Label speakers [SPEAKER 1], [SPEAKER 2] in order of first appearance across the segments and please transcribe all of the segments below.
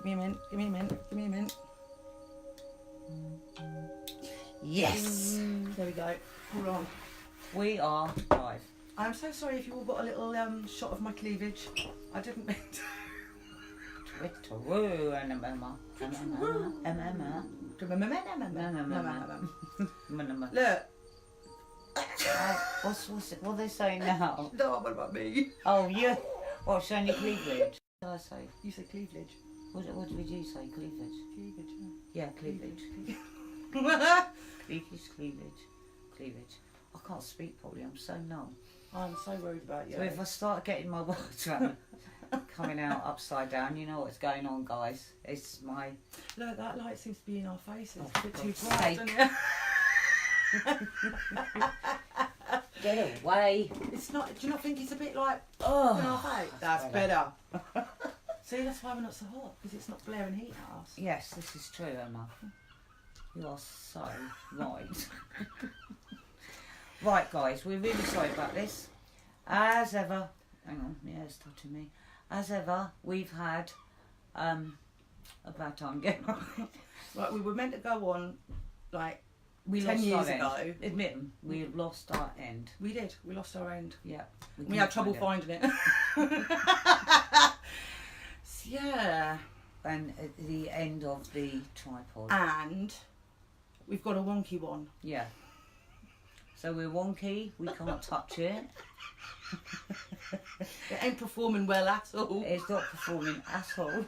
[SPEAKER 1] Give me a mint. Give me a mint. Give me a mint. Yes. There we go. Hold on.
[SPEAKER 2] We are live.
[SPEAKER 1] I'm so sorry if you all got a little shot of my cleavage. I didn't mean to.
[SPEAKER 2] Twitteroo and a mama.
[SPEAKER 1] Look.
[SPEAKER 2] What are they saying now?
[SPEAKER 1] No, what about me?
[SPEAKER 2] Oh, you. What, showing your cleavage? What did I say?
[SPEAKER 1] You said cleavage.
[SPEAKER 2] What did you say? Cleavage?
[SPEAKER 1] Cleavage,
[SPEAKER 2] Yeah, cleavage. Cleavage. I can't speak properly, I'm so numb.
[SPEAKER 1] I'm so worried about you.
[SPEAKER 2] So if I start getting my words coming out upside down, you know what's going on, guys. It's my...
[SPEAKER 1] Look, that light seems to be in our faces.
[SPEAKER 2] Oh,
[SPEAKER 1] It's a bit too
[SPEAKER 2] God's
[SPEAKER 1] bright,
[SPEAKER 2] sake.
[SPEAKER 1] isn't it?
[SPEAKER 2] Get away.
[SPEAKER 1] It's not... Do you not think it's a bit like...
[SPEAKER 2] Oh,
[SPEAKER 1] in our face? That's better. See, that's why we're not so hot, because it's not blaring heat at us.
[SPEAKER 2] yes, this is true, Emma. You are so right. Right, guys, we're really sorry about this. As ever, hang on, yeah, it's touching me. As ever, we've had a bad time getting on.
[SPEAKER 1] Like, we were meant to go on, like,
[SPEAKER 2] We
[SPEAKER 1] 10
[SPEAKER 2] lost
[SPEAKER 1] years
[SPEAKER 2] our
[SPEAKER 1] ago.
[SPEAKER 2] end. Admit them, we have lost our end.
[SPEAKER 1] We did. We lost our end.
[SPEAKER 2] Yeah.
[SPEAKER 1] We had trouble finding it. Yeah.
[SPEAKER 2] And at the end of the tripod.
[SPEAKER 1] And we've got a wonky one.
[SPEAKER 2] Yeah. So we're wonky, we can't touch it.
[SPEAKER 1] It ain't performing well at all.
[SPEAKER 2] It's not performing at all.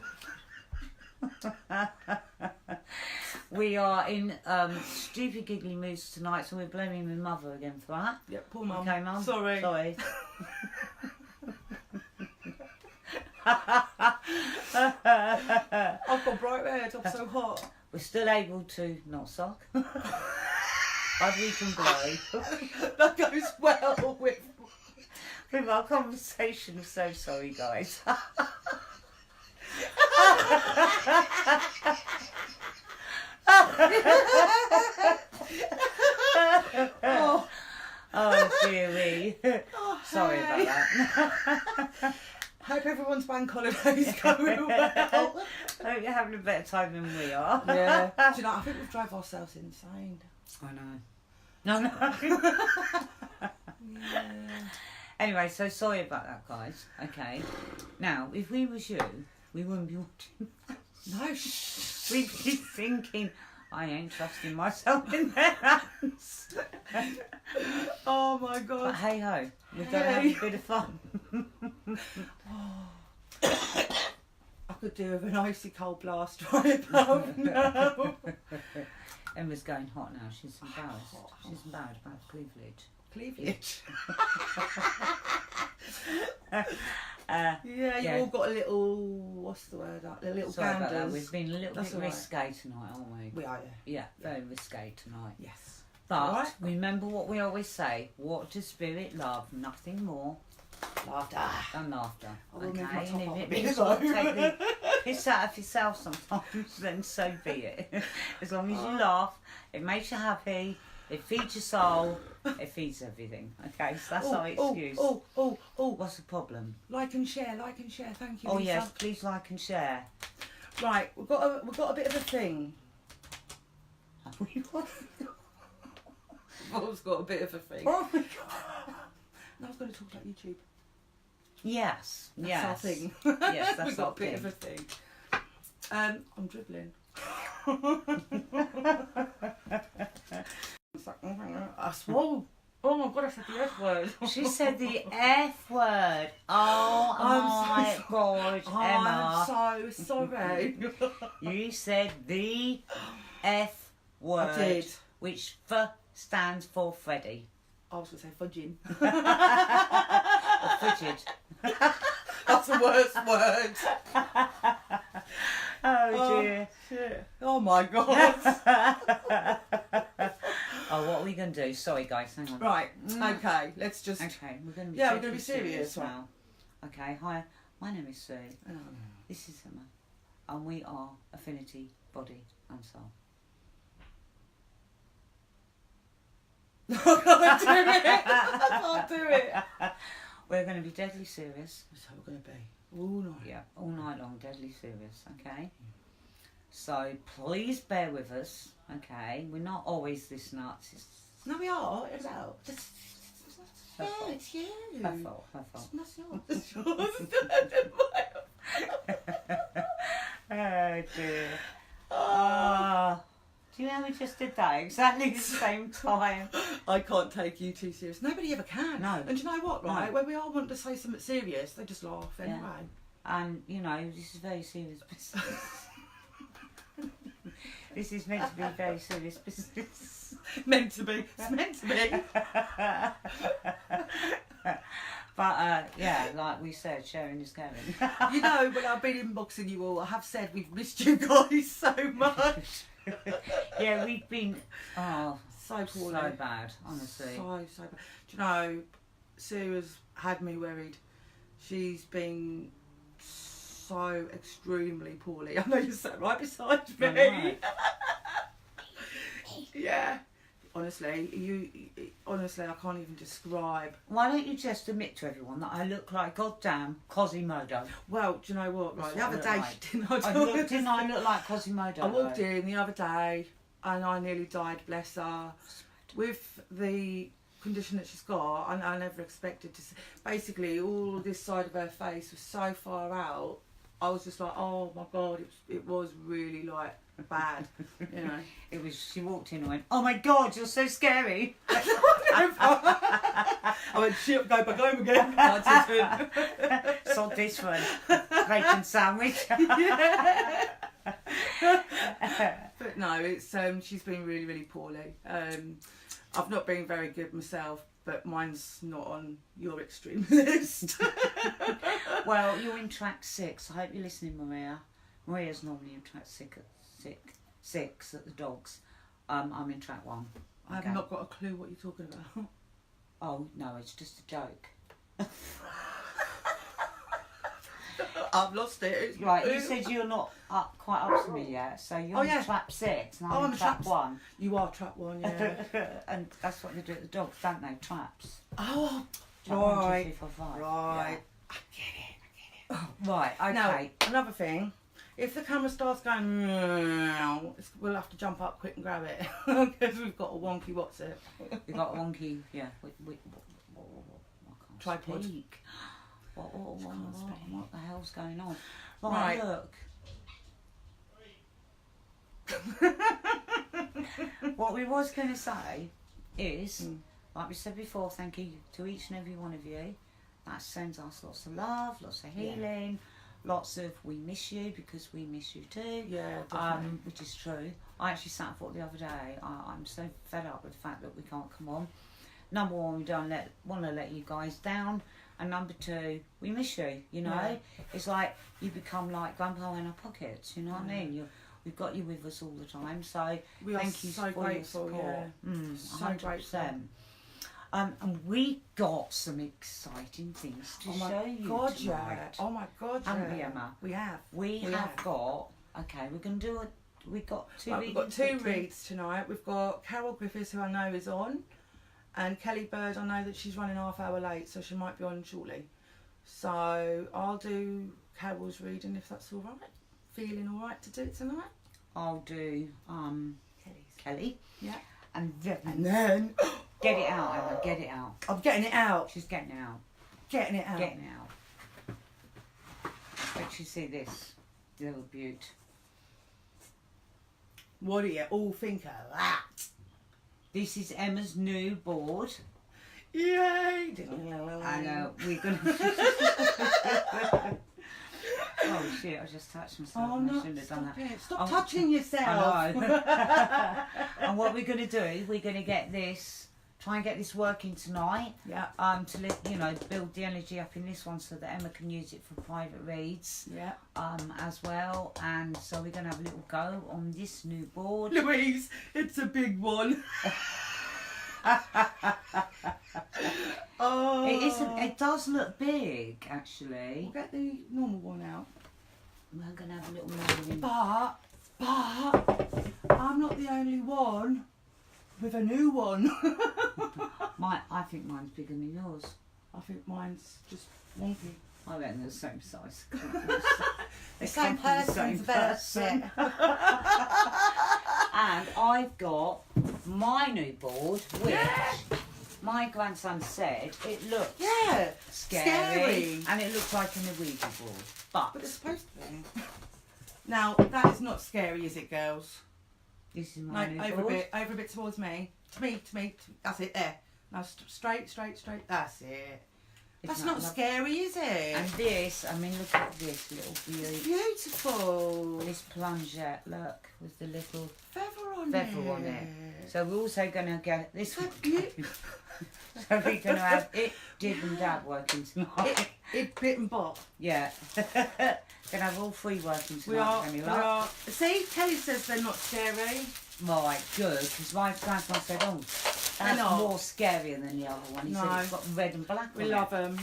[SPEAKER 2] We are in stupid giggly moods tonight, so we're blaming my mother again for that.
[SPEAKER 1] Yeah, poor mum.
[SPEAKER 2] Okay, Mum.
[SPEAKER 1] Sorry.
[SPEAKER 2] Sorry.
[SPEAKER 1] I've got bright red. I'm so hot.
[SPEAKER 2] We're still able to not suck. But we can blow.
[SPEAKER 1] That goes well with...
[SPEAKER 2] With our conversation, so sorry, guys.
[SPEAKER 1] Oh,
[SPEAKER 2] Oh, dearie. Sorry about
[SPEAKER 1] hey.
[SPEAKER 2] that.
[SPEAKER 1] Hope everyone's bank holiday's going well.
[SPEAKER 2] Hope you're having a better time than we are.
[SPEAKER 1] Yeah. Do you know, I think we've drove ourselves insane.
[SPEAKER 2] I know. No.
[SPEAKER 1] Yeah.
[SPEAKER 2] Anyway, so sorry about that, guys. Okay. Now, if we was you, we wouldn't be watching.
[SPEAKER 1] No, shh.
[SPEAKER 2] We'd be thinking, I ain't trusting myself in their hands.
[SPEAKER 1] Oh my
[SPEAKER 2] But
[SPEAKER 1] God.
[SPEAKER 2] hey ho, we're going to have a bit of fun.
[SPEAKER 1] I could do with an icy cold blast right above now.
[SPEAKER 2] Emma's going hot now. She's embarrassed. She's embarrassed about cleavage.
[SPEAKER 1] Cleavage.
[SPEAKER 2] Yeah,
[SPEAKER 1] Yeah, you all got a little, what's the word, a little
[SPEAKER 2] sorry about that.
[SPEAKER 1] ganders.
[SPEAKER 2] We've been a little
[SPEAKER 1] That's
[SPEAKER 2] bit
[SPEAKER 1] all right.
[SPEAKER 2] risque tonight, aren't we?
[SPEAKER 1] We are,
[SPEAKER 2] Yeah, very risque tonight.
[SPEAKER 1] yes.
[SPEAKER 2] But
[SPEAKER 1] Alright.
[SPEAKER 2] remember what we always say: what does spirit love? Nothing more
[SPEAKER 1] Laughter.
[SPEAKER 2] than laughter.
[SPEAKER 1] I will move my
[SPEAKER 2] Okay,
[SPEAKER 1] top
[SPEAKER 2] and
[SPEAKER 1] up
[SPEAKER 2] if
[SPEAKER 1] a
[SPEAKER 2] it
[SPEAKER 1] bit
[SPEAKER 2] means
[SPEAKER 1] though.
[SPEAKER 2] you take the piss out of yourself sometimes, then so be it. As long as you laugh, it makes you happy. It feeds your soul. It feeds everything. Okay, so that's our excuse.
[SPEAKER 1] Oh,
[SPEAKER 2] What's the problem?
[SPEAKER 1] like and share, thank you,
[SPEAKER 2] Oh
[SPEAKER 1] Lisa.
[SPEAKER 2] yes, please like and share.
[SPEAKER 1] Right, we've got a bit of a thing. Bob's got a bit of a thing.
[SPEAKER 2] Oh my God.
[SPEAKER 1] Now I was going to talk about YouTube.
[SPEAKER 2] Yes,
[SPEAKER 1] That's
[SPEAKER 2] yes.
[SPEAKER 1] our thing.
[SPEAKER 2] Yes, that's
[SPEAKER 1] We've got
[SPEAKER 2] our
[SPEAKER 1] a bit
[SPEAKER 2] thing.
[SPEAKER 1] of a thing. I'm dribbling. It's like, I swore. Oh my God, I said the F word.
[SPEAKER 2] She said the F word. Oh my God, Emma.
[SPEAKER 1] I'm so sorry.
[SPEAKER 2] You said the F word.
[SPEAKER 1] I did.
[SPEAKER 2] Which F stands for Freddy.
[SPEAKER 1] I was going to say fudging.
[SPEAKER 2] Or frigid.
[SPEAKER 1] That's the worst word.
[SPEAKER 2] Oh dear.
[SPEAKER 1] Shit. Oh my God.
[SPEAKER 2] Oh, what are we going to do? Sorry guys, hang on.
[SPEAKER 1] Right, okay, let's just...
[SPEAKER 2] Okay, we're going to be
[SPEAKER 1] Yeah, we're gonna
[SPEAKER 2] deadly
[SPEAKER 1] be serious, right.
[SPEAKER 2] now. Okay, hi, my name is Sue.
[SPEAKER 1] Oh.
[SPEAKER 2] This is Emma. And we are Affinity Body and Soul.
[SPEAKER 1] I can't do it. I can't do it.
[SPEAKER 2] We're going to be deadly serious.
[SPEAKER 1] That's how we're going to be. All night.
[SPEAKER 2] Yeah, all night long, deadly serious, okay? So please bear with us, okay? We're not always this nuts.
[SPEAKER 1] No, we are. It's out.
[SPEAKER 2] Her fault.
[SPEAKER 1] It's you.
[SPEAKER 2] Her fault, her fault.
[SPEAKER 1] That's yours.
[SPEAKER 2] Oh dear. Oh. Do you know we just did that exactly the same time?
[SPEAKER 1] I can't take you too serious. Nobody ever can.
[SPEAKER 2] No.
[SPEAKER 1] And do you know what, right?
[SPEAKER 2] No.
[SPEAKER 1] When we all want to say something serious, they just laugh anyway.
[SPEAKER 2] And, you know, this is very serious business. This is meant to be very serious business.
[SPEAKER 1] Meant to be. It's meant to be.
[SPEAKER 2] But, yeah, like we said, sharing is caring.
[SPEAKER 1] You know, when I've been inboxing you all, I have said we've missed you guys so much.
[SPEAKER 2] Yeah, we've been,
[SPEAKER 1] so poorly.
[SPEAKER 2] so bad, honestly.
[SPEAKER 1] So bad. Do you know, Sarah's had me worried. She's been so extremely poorly. I know you're sat right beside me.
[SPEAKER 2] I know.
[SPEAKER 1] Yeah. Honestly, honestly, I can't even describe.
[SPEAKER 2] Why don't you just admit to everyone that I look like goddamn Quasimodo?
[SPEAKER 1] Well, do you know what? Right,
[SPEAKER 2] That's
[SPEAKER 1] the
[SPEAKER 2] what
[SPEAKER 1] other
[SPEAKER 2] I
[SPEAKER 1] day,
[SPEAKER 2] look like. Didn't I look like Quasimodo?
[SPEAKER 1] I walked in the other day and I nearly died, bless her. With the condition that she's got, I never expected to see. Basically, all this side of her face was so far out. I was just like, oh my God, it was really like bad, you know.
[SPEAKER 2] It was. She walked in and went, "Oh my God, you're so scary."
[SPEAKER 1] I went, shit, go back home again. That's it.
[SPEAKER 2] Sod this one, bacon sandwich.
[SPEAKER 1] Yeah. But no, it's she's been really, really poorly. I've not been very good myself, but mine's not on your extreme list.
[SPEAKER 2] Well, you're in track 6. I hope you're listening, Maria. Maria's normally in track 6 at the dogs. I'm in track 1.
[SPEAKER 1] I have not got a clue what you're talking about.
[SPEAKER 2] Oh no, it's just a joke.
[SPEAKER 1] I've lost it.
[SPEAKER 2] Right, you said you're not quite up to me yet, so you're in trap 6 and I'm in trap 1.
[SPEAKER 1] You are trap 1, yeah.
[SPEAKER 2] And that's what they do at the dogs, don't they? Traps.
[SPEAKER 1] Oh,
[SPEAKER 2] Trap
[SPEAKER 1] right.
[SPEAKER 2] 1, 2, 3, 4, 5.
[SPEAKER 1] Right.
[SPEAKER 2] Yeah.
[SPEAKER 1] I get it.
[SPEAKER 2] Right, okay.
[SPEAKER 1] Now, another thing. If the camera starts going, we'll have to jump up quick and grab it because we've got a wonky what's it?
[SPEAKER 2] We've got a wonky, yeah. I can't
[SPEAKER 1] Tripod.
[SPEAKER 2] speak. What
[SPEAKER 1] speak.
[SPEAKER 2] the hell's going on? Right, look. What we was going to say is, like we said before, thank you to each and every one of you. That sends us lots of love, lots of healing, lots of we miss you because we miss you too.
[SPEAKER 1] Yeah, definitely.
[SPEAKER 2] Which is true. I actually sat and thought the other day, I'm so fed up with the fact that we can't come on. Number one, we don't want to let you guys down. And number two, we miss you, you know.
[SPEAKER 1] Yeah.
[SPEAKER 2] It's like you become like grandpa in our pockets, you know what I mean? We've got you with us all the time, so
[SPEAKER 1] We are
[SPEAKER 2] thank you
[SPEAKER 1] so
[SPEAKER 2] for
[SPEAKER 1] grateful,
[SPEAKER 2] your support.
[SPEAKER 1] yeah. So
[SPEAKER 2] 100%.
[SPEAKER 1] grateful.
[SPEAKER 2] And we got some exciting things to show you
[SPEAKER 1] God,
[SPEAKER 2] tonight.
[SPEAKER 1] yeah. Oh my God, yeah.
[SPEAKER 2] Haven't we, Emma?
[SPEAKER 1] We have.
[SPEAKER 2] We have got, okay, we're going to do we've got two
[SPEAKER 1] Right,
[SPEAKER 2] readings.
[SPEAKER 1] we've got two reads tonight. We've got Carol Griffiths, who I know is on, and Kelly Bird, I know that she's running half hour late, so she might be on shortly. So I'll do Carol's reading if that's all right. Feeling all right to do it tonight?
[SPEAKER 2] I'll do Kelly.
[SPEAKER 1] Yeah.
[SPEAKER 2] And
[SPEAKER 1] then
[SPEAKER 2] get it out, Emma, get it out.
[SPEAKER 1] I'm getting it out.
[SPEAKER 2] She's getting it out.
[SPEAKER 1] Getting it out.
[SPEAKER 2] Getting it out. Let you see this little beaut.
[SPEAKER 1] What do you all think of that?
[SPEAKER 2] This is Emma's new board.
[SPEAKER 1] Yay!
[SPEAKER 2] And we're going to... Oh shit, I just touched myself.
[SPEAKER 1] Oh
[SPEAKER 2] and I
[SPEAKER 1] no,
[SPEAKER 2] shouldn't have done
[SPEAKER 1] stop
[SPEAKER 2] that.
[SPEAKER 1] it. Stop touching yourself.
[SPEAKER 2] I know. And what we're going to do, we're going to get this, try and get this working tonight.
[SPEAKER 1] Yeah.
[SPEAKER 2] To build the energy up in this one so that Emma can use it for private reads.
[SPEAKER 1] Yeah.
[SPEAKER 2] As well. And so we're going to have a little go on this new board.
[SPEAKER 1] Louise, it's a big one. Oh.
[SPEAKER 2] It isn't. It does look big, actually.
[SPEAKER 1] We'll get the normal one out.
[SPEAKER 2] We're going to have a little more.
[SPEAKER 1] But I'm not the only one with a new one.
[SPEAKER 2] I think mine's bigger than yours.
[SPEAKER 1] I think mine's just wonky.
[SPEAKER 2] I reckon they're the same size.
[SPEAKER 1] The same person's person.
[SPEAKER 2] And I've got my new board, which my grandson said it looked scary, and it looked like an Ouija board. But
[SPEAKER 1] it's supposed to be. Now, that is not scary, is it, girls?
[SPEAKER 2] This is my new
[SPEAKER 1] over
[SPEAKER 2] board.
[SPEAKER 1] a bit towards me. To me. That's it, there. Now, straight. That's it. That's not scary, is it?
[SPEAKER 2] And this, I mean, look at this little
[SPEAKER 1] It's
[SPEAKER 2] beauty.
[SPEAKER 1] beautiful.
[SPEAKER 2] This plungette, look, with the little
[SPEAKER 1] Feather on
[SPEAKER 2] it. So we're also going to get this one. So we're going to have it, Dib and Dab working tonight.
[SPEAKER 1] It bit and bot.
[SPEAKER 2] Yeah. Going to have all three working tonight.
[SPEAKER 1] We are. See, Kelly says they're not scary.
[SPEAKER 2] Right, good, because my grandson said, oh, that's more scarier than the other one. He said it's got red and black on it.
[SPEAKER 1] We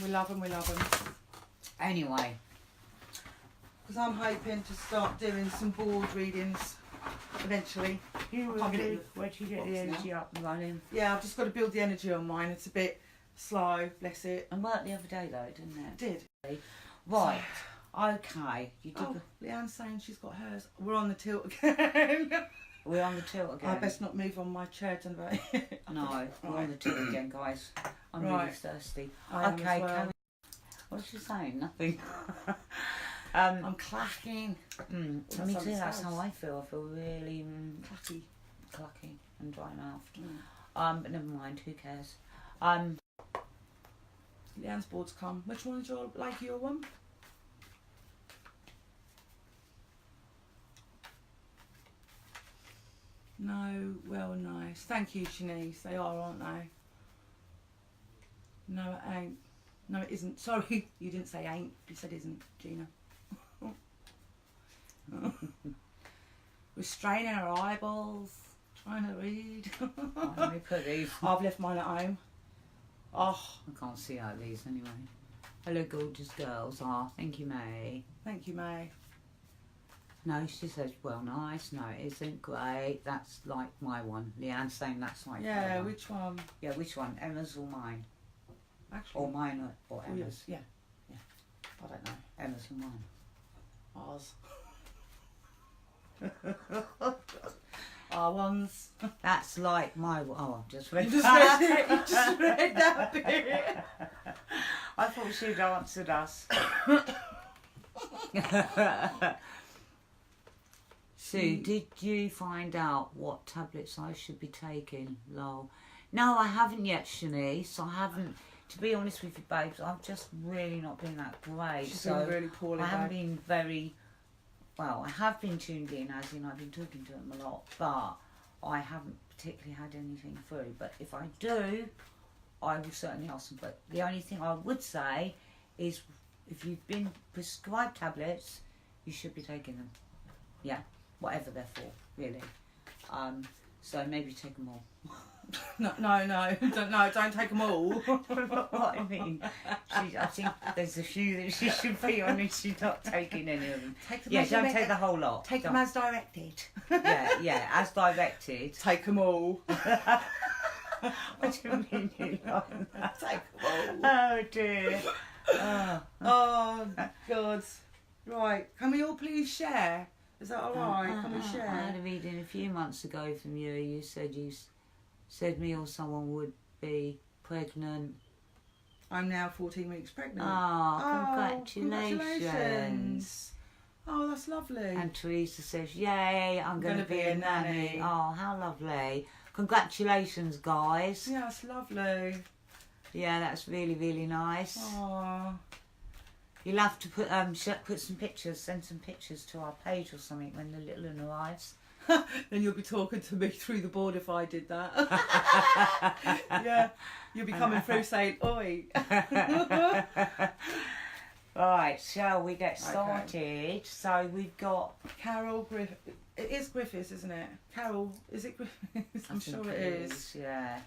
[SPEAKER 1] love them.
[SPEAKER 2] Anyway.
[SPEAKER 1] Because I'm hoping to start doing some board readings eventually.
[SPEAKER 2] Where'd you get the energy up and running?
[SPEAKER 1] Yeah, I've just got to build the energy on mine. It's a bit slow, bless it.
[SPEAKER 2] And worked the other day though, didn't it?
[SPEAKER 1] It did.
[SPEAKER 2] Right, okay. You did
[SPEAKER 1] Leanne's saying she's got hers. We're on the tilt again.
[SPEAKER 2] We're on the tilt again.
[SPEAKER 1] I best not move on my chair, don't I?
[SPEAKER 2] No, we're on the tilt again, guys. I'm really thirsty.
[SPEAKER 1] I am as well.
[SPEAKER 2] What's she saying? Nothing.
[SPEAKER 1] I'm clacking.
[SPEAKER 2] Me too, that's how I feel. I feel really clucky and dry mouthed. But never mind, who cares?
[SPEAKER 1] Leanne's board's come. Which one is your one? No, well, nice. Thank you, Shanice. They are, aren't they? No, it ain't. No, it isn't. Sorry, you didn't say ain't. You said isn't, Gina. We're straining our eyeballs, trying to read.
[SPEAKER 2] Let me put these.
[SPEAKER 1] I've left mine at home. Oh,
[SPEAKER 2] I can't see out these anyway. Hello, gorgeous girls. Oh, thank you, May.
[SPEAKER 1] Thank you, May.
[SPEAKER 2] No, she says, well, nice. No, it isn't great. That's like my one. Leanne's saying that's like my one.
[SPEAKER 1] Which one?
[SPEAKER 2] Yeah, which one? Emma's or mine?
[SPEAKER 1] Actually.
[SPEAKER 2] Or mine or Emma's?
[SPEAKER 1] Yeah. I don't know.
[SPEAKER 2] Emma's or mine?
[SPEAKER 1] Ours. Our ones.
[SPEAKER 2] That's like my one. Oh, I've just read
[SPEAKER 1] You just read that bit.
[SPEAKER 2] I thought she'd answered us. Sue, did you find out what tablets I should be taking? Lol. No, I haven't yet, Shanice. I haven't. To be honest with you, babes, I've just really not been that great.
[SPEAKER 1] She's been really poorly.
[SPEAKER 2] I haven't been very... Well, I have been tuned in, as in I've been talking to them a lot, but I haven't particularly had anything through. But if I do, I will certainly ask them. But the only thing I would say is if you've been prescribed tablets, you should be taking them. Yeah, whatever they're for, really. So maybe take them all.
[SPEAKER 1] No, don't take them all.
[SPEAKER 2] What I mean, I think there's a few that she should be on and she's not taking any of them. Don't take the whole lot.
[SPEAKER 1] Take them as directed.
[SPEAKER 2] Yeah, as directed.
[SPEAKER 1] Take them all.
[SPEAKER 2] What do you mean you like that?
[SPEAKER 1] Take them all.
[SPEAKER 2] Oh dear.
[SPEAKER 1] Oh God. Right, can we all please share? Is that alright? Can we share?
[SPEAKER 2] I had a reading a few months ago from you. You said me or someone would be pregnant.
[SPEAKER 1] I'm now 14 weeks pregnant.
[SPEAKER 2] Congratulations.
[SPEAKER 1] Oh, that's lovely.
[SPEAKER 2] And Teresa says, yay, I'm going to be a nanny. Oh, how lovely. Congratulations, guys.
[SPEAKER 1] Yeah, that's lovely.
[SPEAKER 2] Yeah, that's really, really nice.
[SPEAKER 1] Oh.
[SPEAKER 2] You'll have to put some pictures, send some pictures to our page or something when the little one arrives.
[SPEAKER 1] Then you'll be talking to me through the board if I did that. Yeah, you'll be coming through saying, oi.
[SPEAKER 2] Right, shall we get started? Okay. So we've got...
[SPEAKER 1] Carol Griffiths. It is Griffiths, isn't it? Carol, is it Griffiths? I'm sure it is.
[SPEAKER 2] Yeah.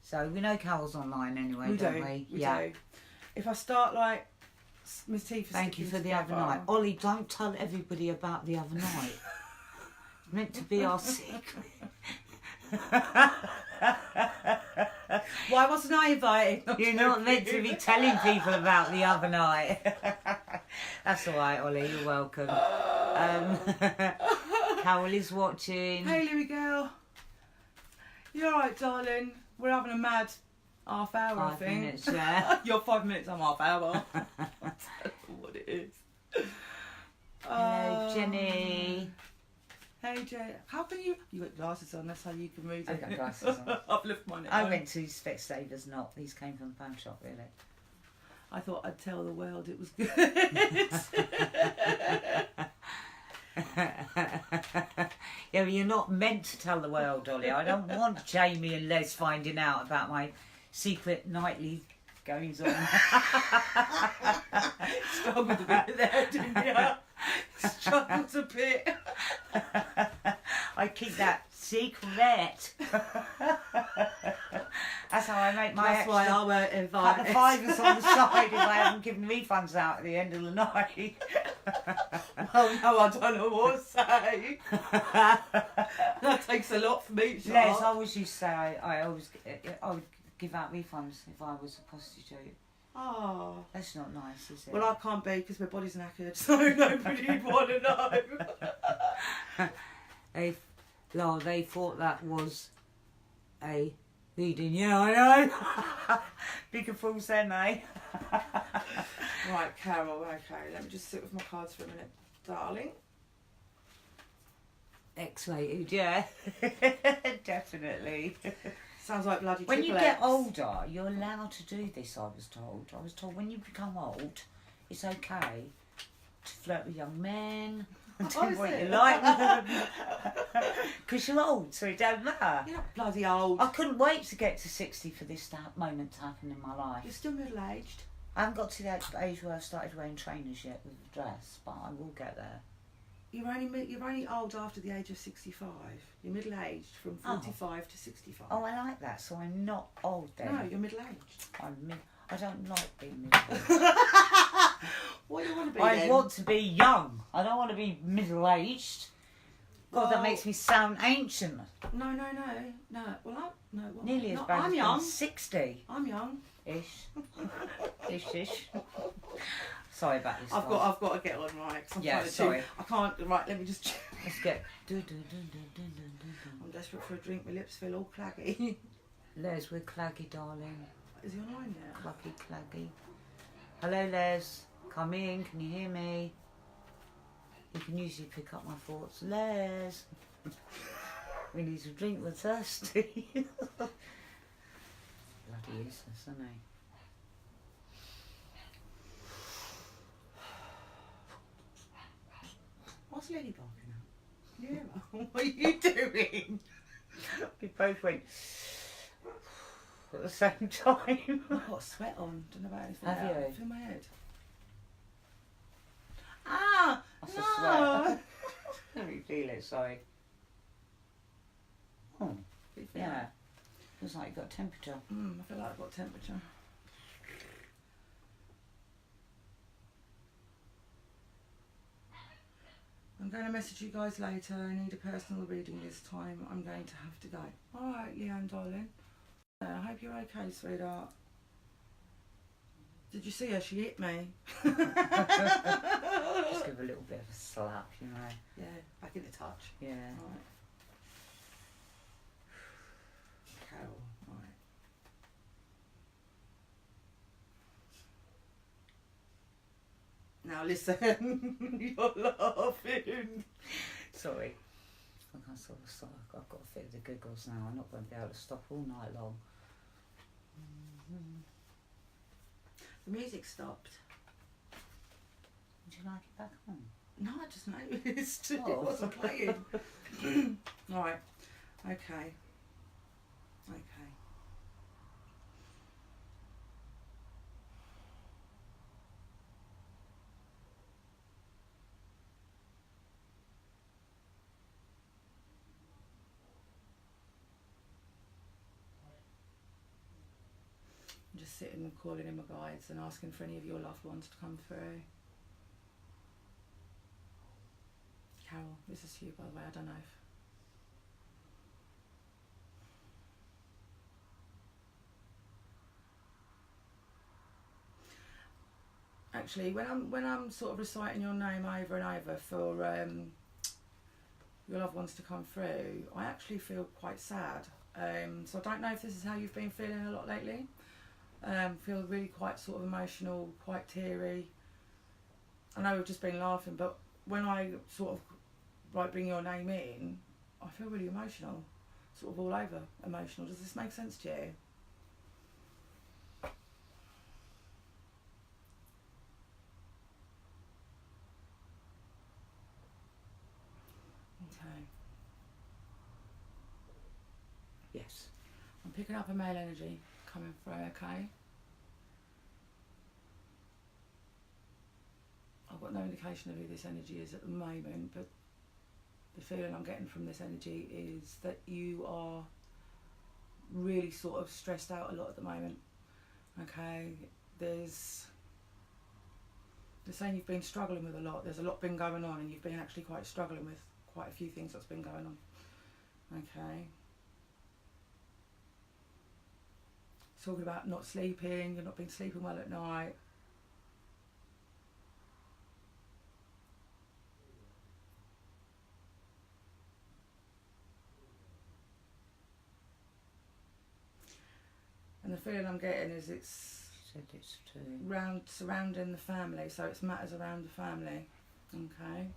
[SPEAKER 2] So we know Carol's online anyway, don't we?
[SPEAKER 1] We do. If I start like Miss T for
[SPEAKER 2] thank you for the other night. Ollie, don't tell everybody about the other night. It's meant to be our secret.
[SPEAKER 1] Why wasn't I invited?
[SPEAKER 2] You're not meant to be telling people about the other night. That's all right, Ollie. You're welcome. Carol is watching.
[SPEAKER 1] Hey, Louie girl. You're all right, darling. We're having a mad half hour, I
[SPEAKER 2] 5
[SPEAKER 1] think.
[SPEAKER 2] minutes, yeah.
[SPEAKER 1] You're 5 minutes, I'm half hour. I don't know what it is.
[SPEAKER 2] Hello, Jenny.
[SPEAKER 1] Hey, Jay. How can you... You got glasses on, that's how you can read it.
[SPEAKER 2] I've got glasses on.
[SPEAKER 1] I've left mine at
[SPEAKER 2] I
[SPEAKER 1] home.
[SPEAKER 2] went to Specsavers, not. These came from the pawn shop, really.
[SPEAKER 1] I thought I'd tell the world it was good.
[SPEAKER 2] Yeah, but you're not meant to tell the world, Dolly. I don't want Jamie and Les finding out about my secret nightly goings on.
[SPEAKER 1] Struggled a bit there, didn't you? Struggled a bit.
[SPEAKER 2] I keep that secret. That's how I make my
[SPEAKER 1] That's
[SPEAKER 2] extra
[SPEAKER 1] why I won't invite
[SPEAKER 2] couple of fivers on the side if I haven't given refunds out at the end of the night.
[SPEAKER 1] Well, no, I don't know what to say. That takes a lot for me,
[SPEAKER 2] Les,
[SPEAKER 1] Charlotte.
[SPEAKER 2] I always used to say I would give out refunds if I was a prostitute.
[SPEAKER 1] Oh.
[SPEAKER 2] That's not nice, is it?
[SPEAKER 1] Well, I can't be because my body's knackered, so nobody'd want to know.
[SPEAKER 2] They thought that was a reading. Yeah, I know. Bigger fools then, eh?
[SPEAKER 1] Right, Carol, okay, let me just sit with my cards for a minute, darling.
[SPEAKER 2] X-rated, yeah. Definitely.
[SPEAKER 1] Sounds like bloody
[SPEAKER 2] When you
[SPEAKER 1] Triple
[SPEAKER 2] get
[SPEAKER 1] X.
[SPEAKER 2] older, you're allowed to do this, I was told. I was told when you become old, it's okay to flirt with young men and do
[SPEAKER 1] Oh, is
[SPEAKER 2] what
[SPEAKER 1] it?
[SPEAKER 2] you like. Because you're old, so it don't matter.
[SPEAKER 1] You're not bloody old.
[SPEAKER 2] I couldn't wait to get to 60 for this moment to happen in my life.
[SPEAKER 1] You're still middle-aged.
[SPEAKER 2] I haven't got to that age where I've started wearing trainers yet with a dress, but I will get there.
[SPEAKER 1] You're only old after the age of 65. You're middle-aged from 45 to 65.
[SPEAKER 2] Oh, I like that, so I'm not old then.
[SPEAKER 1] No, you're middle-aged.
[SPEAKER 2] I don't like being middle-aged.
[SPEAKER 1] What do you want to be
[SPEAKER 2] I
[SPEAKER 1] then?
[SPEAKER 2] want to be young. I don't want to be middle-aged. God, that
[SPEAKER 1] Well-
[SPEAKER 2] makes me sound ancient.
[SPEAKER 1] No. Well, well,
[SPEAKER 2] Nearly as
[SPEAKER 1] no,
[SPEAKER 2] bad
[SPEAKER 1] I'm
[SPEAKER 2] as
[SPEAKER 1] young.
[SPEAKER 2] being 60.
[SPEAKER 1] I'm young.
[SPEAKER 2] Ish. Ish. Sorry about this.
[SPEAKER 1] I've got to get on right. 'Cause I'm
[SPEAKER 2] Yeah,
[SPEAKER 1] trying to
[SPEAKER 2] sorry.
[SPEAKER 1] I can't. Right, let me just.
[SPEAKER 2] Let's get.
[SPEAKER 1] I'm desperate for a drink. My lips feel all claggy.
[SPEAKER 2] Les, we're claggy, darling.
[SPEAKER 1] Is he online yet?
[SPEAKER 2] Claggy. Hello, Les. Come in. Can you hear me? You can usually pick up my thoughts. Les. We need to drink. We're thirsty. Bloody useless, isn't he?
[SPEAKER 1] What's Lady barking at? Yeah. What are you doing?
[SPEAKER 2] We both went at the same time.
[SPEAKER 1] I've got sweat on. Don't know about anything.
[SPEAKER 2] Have you?
[SPEAKER 1] I feel my head. Ah!
[SPEAKER 2] That's
[SPEAKER 1] no!
[SPEAKER 2] a sweat. Let me feel it, sorry. Oh, yeah. Feels like you've got temperature.
[SPEAKER 1] I feel like I've got temperature. I'm going to message you guys later. I need a personal reading this time. I'm going to have to go. Alright, Leanne, darling. I hope you're okay, sweetheart. Did you see her? She hit me.
[SPEAKER 2] Just give a little bit of a slap, you know.
[SPEAKER 1] Yeah, back into touch.
[SPEAKER 2] Yeah.
[SPEAKER 1] Alright. Carol, alright. Now listen, you're laughing.
[SPEAKER 2] Sorry. I can't sort of stop. I've got a fit of the giggles now. I'm not going to be able to stop all night long.
[SPEAKER 1] The music stopped.
[SPEAKER 2] Would you like it back on?
[SPEAKER 1] No, I just noticed. It
[SPEAKER 2] Oh.
[SPEAKER 1] wasn't playing. Right. Okay. Okay. I'm just sitting and calling in my guides and asking for any of your loved ones to come through. Carol, this is you, by the way. I don't know if... actually, when I'm sort of reciting your name over and over for your loved ones to come through, I actually feel quite sad. So I don't know if this is how you've been feeling a lot lately. Feel really quite sort of emotional, quite teary. I know we've just been laughing, but when I sort of like bring your name in, I feel really emotional, sort of all over emotional. Does this make sense to you? Okay.
[SPEAKER 2] Yes.
[SPEAKER 1] I'm picking up a male energy coming through, okay? I've got no indication of who this energy is at the moment, but the feeling I'm getting from this energy is that you are really sort of stressed out a lot at the moment, okay? They're saying you've been struggling with a lot. There's a lot been going on, and you've been actually quite struggling with quite a few things that's been going on, okay? Talking about not sleeping, you've not been sleeping well at night. And the feeling I'm getting is it's
[SPEAKER 2] Said it's too.
[SPEAKER 1] surrounding the family, so it's matters around the family, okay?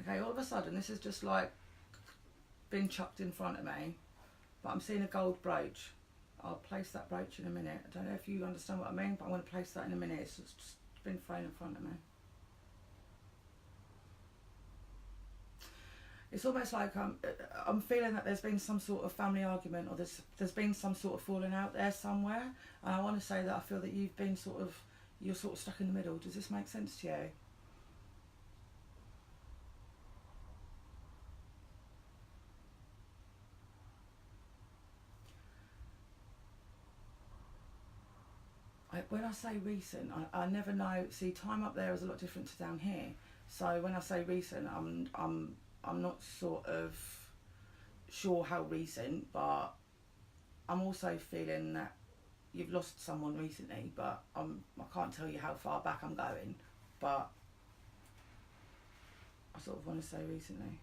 [SPEAKER 1] Okay, all of a sudden this is just like been chucked in front of me, but I'm seeing a gold brooch. I'll place that brooch in a minute. I don't know if you understand what I mean, but I'm going to place that in a minute. It's just been thrown in front of me. It's almost like I'm feeling that there's been some sort of family argument, or there's been some sort of falling out there somewhere, and I want to say that I feel that you're sort of stuck in the middle. Does this make sense to you? When I say recent, I never know. See, time up there is a lot different to down here. So when I say recent, I'm not sort of sure how recent, but I'm also feeling that you've lost someone recently, but I can't tell you how far back I'm going, but I sort of want to say recently.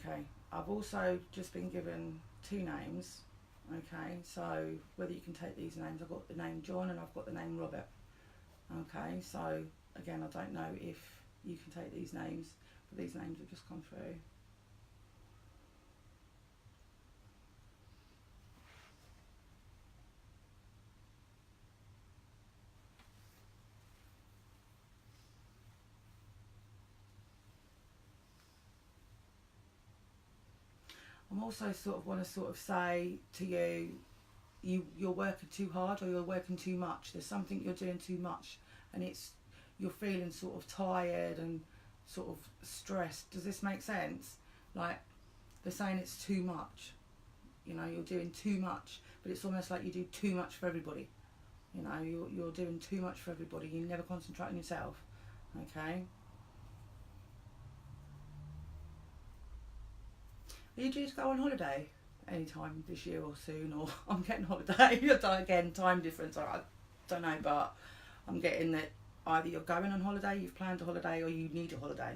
[SPEAKER 1] Okay, I've also just been given two names. Okay, so whether you can take these names, I've got the name John and I've got the name Robert. Okay, so again, I don't know if you can take these names, but these names have just come through. I'm also want to say to you, you're working too hard or you're working too much. There's something you're doing too much, and you're feeling sort of tired and sort of stressed. Does this make sense? Like they're saying it's too much. You know, you're doing too much, but it's almost like you do too much for everybody. You know, you're doing too much for everybody. You never concentrate on yourself. Okay. Are you due to go on holiday anytime this year or soon? Or I'm getting holiday. Again, time difference. I don't know, but I'm getting that either you're going on holiday, you've planned a holiday, or you need a holiday.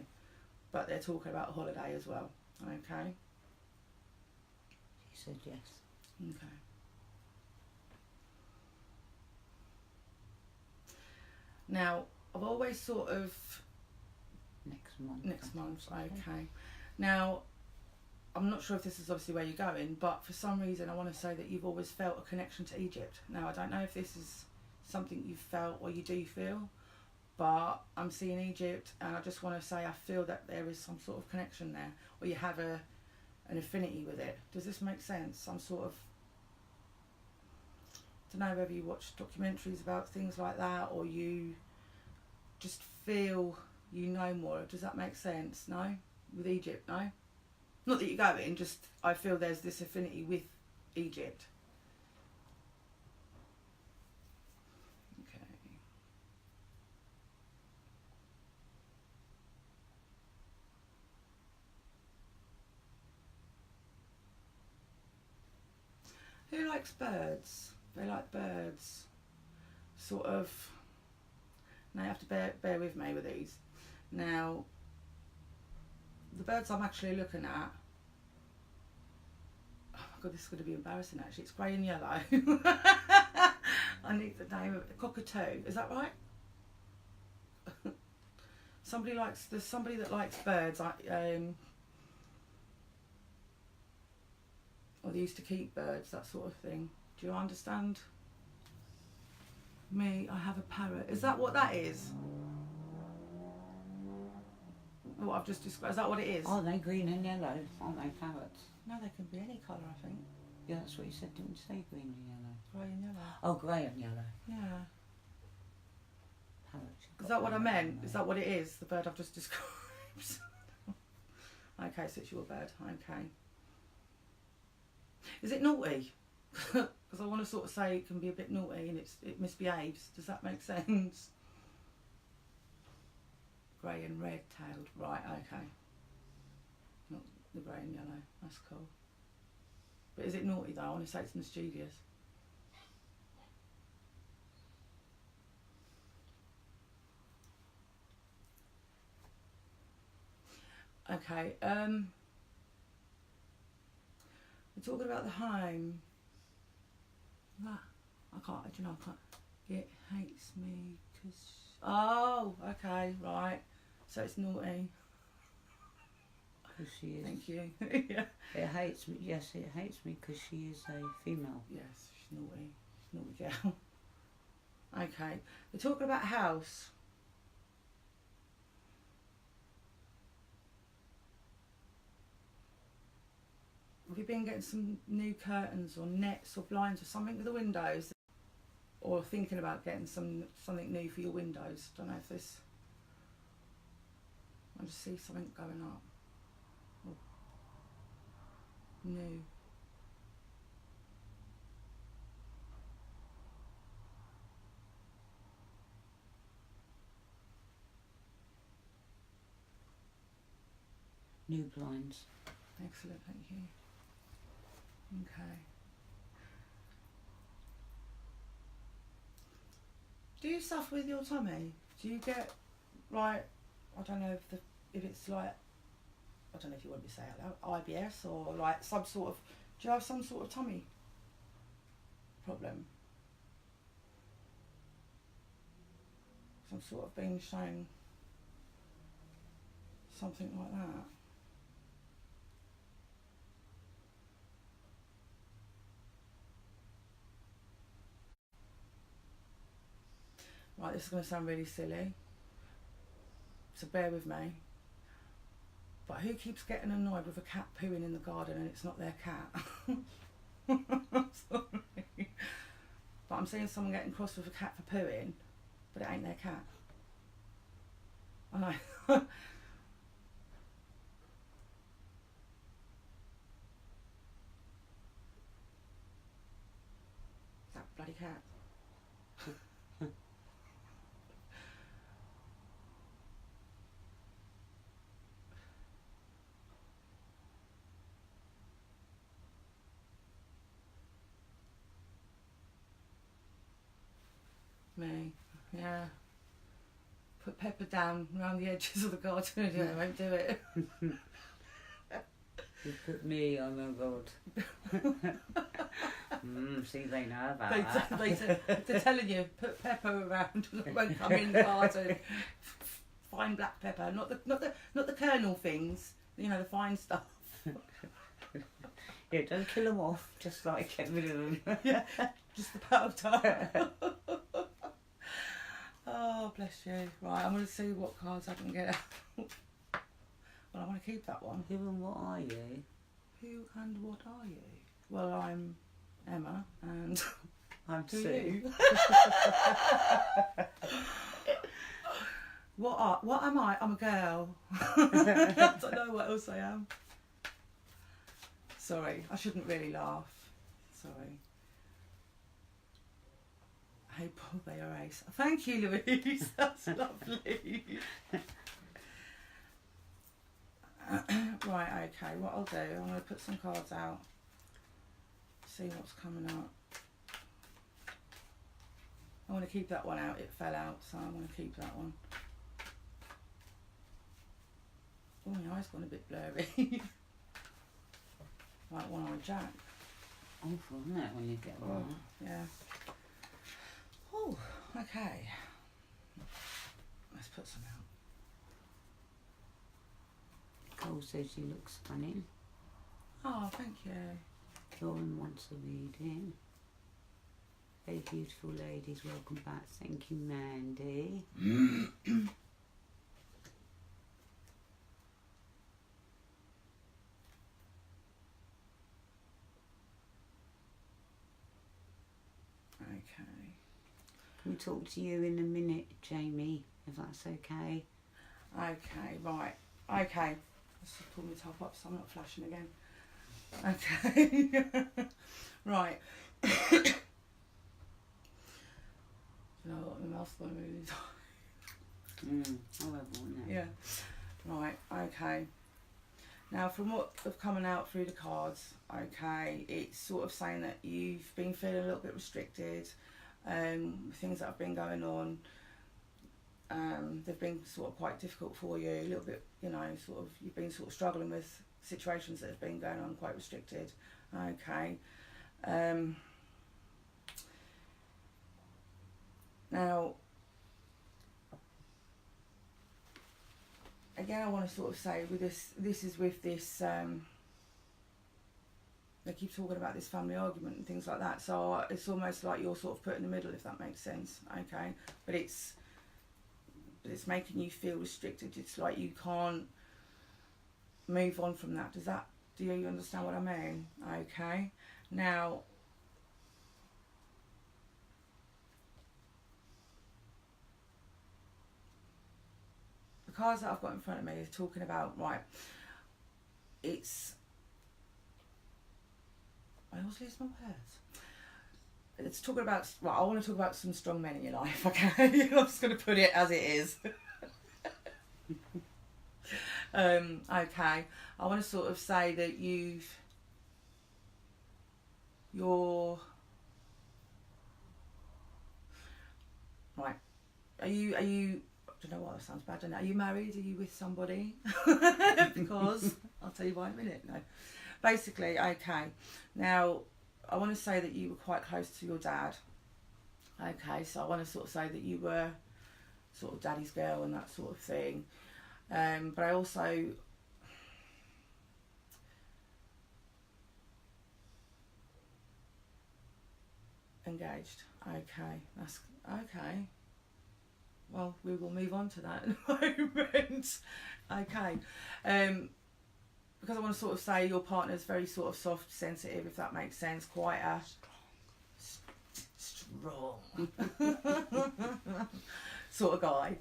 [SPEAKER 1] But they're talking about a holiday as well. Okay.
[SPEAKER 2] She said yes.
[SPEAKER 1] Okay. Now, I've always sort of...
[SPEAKER 2] Next month,
[SPEAKER 1] okay. Now, I'm not sure if this is obviously where you're going, but for some reason I want to say that you've always felt a connection to Egypt. Now, I don't know if this is something you've felt or you do feel, but I'm seeing Egypt, and I just want to say I feel that there is some sort of connection there, or you have an affinity with it. Does this make sense? Some sort of... I don't know whether you watch documentaries about things like that, or you just feel you know more. Does that make sense? No? With Egypt, no? Not that you're going, just I feel there's this affinity with Egypt. Okay. Who likes birds? They like birds. Sort of. Now you have to bear with me with these. Now, the birds I'm actually looking at. Oh my god, this is going to be embarrassing actually. It's grey and yellow. I need the name of it. Cockatoo. Is that right? There's somebody that likes birds. Or they used to keep birds, that sort of thing. Do you understand? Me, I have a parrot. Is that what that is? What I've just described. Is that what it is?
[SPEAKER 2] Aren't they green and yellow? Aren't they parrots?
[SPEAKER 1] No, they can be any colour, I think.
[SPEAKER 2] Yeah, that's what you said, didn't you say green and yellow?
[SPEAKER 1] Grey and yellow.
[SPEAKER 2] Oh, grey and yellow.
[SPEAKER 1] Yeah.
[SPEAKER 2] Parrots.
[SPEAKER 1] Is that what I meant? Is that what it is? The bird I've just described? Okay, so it's your bird. Okay. Is it naughty? Because I want to sort of say it can be a bit naughty and it misbehaves. Does that make sense? Grey and red-tailed. Right, okay. Not the grey and yellow. That's cool. But is it naughty though? I want to say it's mischievous. Okay, we're talking about the home. That, I can't, do you know, I can't. It hates me because, oh, okay, right. So it's naughty.
[SPEAKER 2] Because she is.
[SPEAKER 1] Thank you. Yeah.
[SPEAKER 2] It hates me, yes, it hates me because she is a female.
[SPEAKER 1] Yes, she's naughty. Naughty girl. Okay, we're talking about house. Have you been getting some new curtains or nets or blinds or something with the windows? Or thinking about getting something new for your windows? Don't know if this... I just see something going up. Oh. New.
[SPEAKER 2] New blinds.
[SPEAKER 1] Excellent, thank you. Okay. Do you suffer with your tummy? Do you get like, I don't know if it's like, I don't know if you want me to say it out loud, IBS or like some sort of, do you have some sort of tummy problem? Some sort of being shown something like that. Right, this is going to sound really silly, so bear with me. But who keeps getting annoyed with a cat pooing in the garden and it's not their cat? I'm sorry. But I'm seeing someone getting cross with a cat for pooing, but it ain't their cat. I know. That bloody cat. Me, yeah. Put Pepper down around the edges of the garden and it won't do it.
[SPEAKER 2] You put me, oh my god. See, they know about that.
[SPEAKER 1] They're telling you, put pepper around and it won't come in the garden. Fine black pepper, not the kernel things, you know, the fine stuff.
[SPEAKER 2] Yeah, don't kill them off, just like get rid of them.
[SPEAKER 1] Yeah, just the powder. Oh, bless you. Right, I'm going to see what cards I can get out. Well, I want to keep that one.
[SPEAKER 2] Who and what are you?
[SPEAKER 1] Who and what are you? Well, I'm Emma and
[SPEAKER 2] I'm
[SPEAKER 1] Sue.
[SPEAKER 2] Sue.
[SPEAKER 1] What am I? I'm a girl. I don't know what else I am. Sorry, I shouldn't really laugh. Sorry. Hey Paul, they are ace. Thank you, Louise. That's lovely. Right, okay, what I'll do, I'm going to put some cards out, see what's coming up. I want to keep that one out, it fell out, so I'm going to keep that one. Oh, my eye's gone a bit blurry. Like one-eyed Jack.
[SPEAKER 2] Awful, isn't it, when you get one?
[SPEAKER 1] Yeah. Oh, okay. Let's put some out.
[SPEAKER 2] Cole says she looks stunning.
[SPEAKER 1] Oh, thank you.
[SPEAKER 2] Lauren wants a reading. Very beautiful ladies, welcome back. Thank you, Mandy.
[SPEAKER 1] Okay.
[SPEAKER 2] Can we talk to you in a minute, Jamie, if that's okay?
[SPEAKER 1] Okay, right. Okay. Let's just pull my top up so I'm not flashing again. Okay. Right. You know what, my mouth's going really tight.
[SPEAKER 2] Horrible, isn't it?
[SPEAKER 1] Yeah. Right, okay. Now, from what have coming out through the cards, okay, it's sort of saying that you've been feeling a little bit restricted, things that have been going on, they've been sort of quite difficult for you, a little bit, you know, sort of, you've been sort of struggling with situations that have been going on, quite restricted, okay. Now, again, I want to sort of say with this is with this, they keep talking about this family argument and things like that, so it's almost like you're sort of put in the middle, if that makes sense, okay, but it's making you feel restricted. It's like you can't move on from that. Do you understand what I mean? Okay, now, the cards that I've got in front of me is talking about, right, I always lose my words. It's talking about, right, I want to talk about some strong men in your life, okay? I'm just going to put it as it is. Okay, I want to sort of say that you're, right, are you, I don't know what, that sounds bad, don't it? Are you married? Are you with somebody? Because, I'll tell you why in a minute, no. Basically, okay, now, I want to say that you were quite close to your dad. Okay, so I want to sort of say that you were sort of daddy's girl and that sort of thing. But I also engaged. Okay, that's okay. Well, we will move on to that in a moment. Okay. Because I want to sort of say your partner's very sort of soft, sensitive, if that makes sense, quite a strong sort of guy.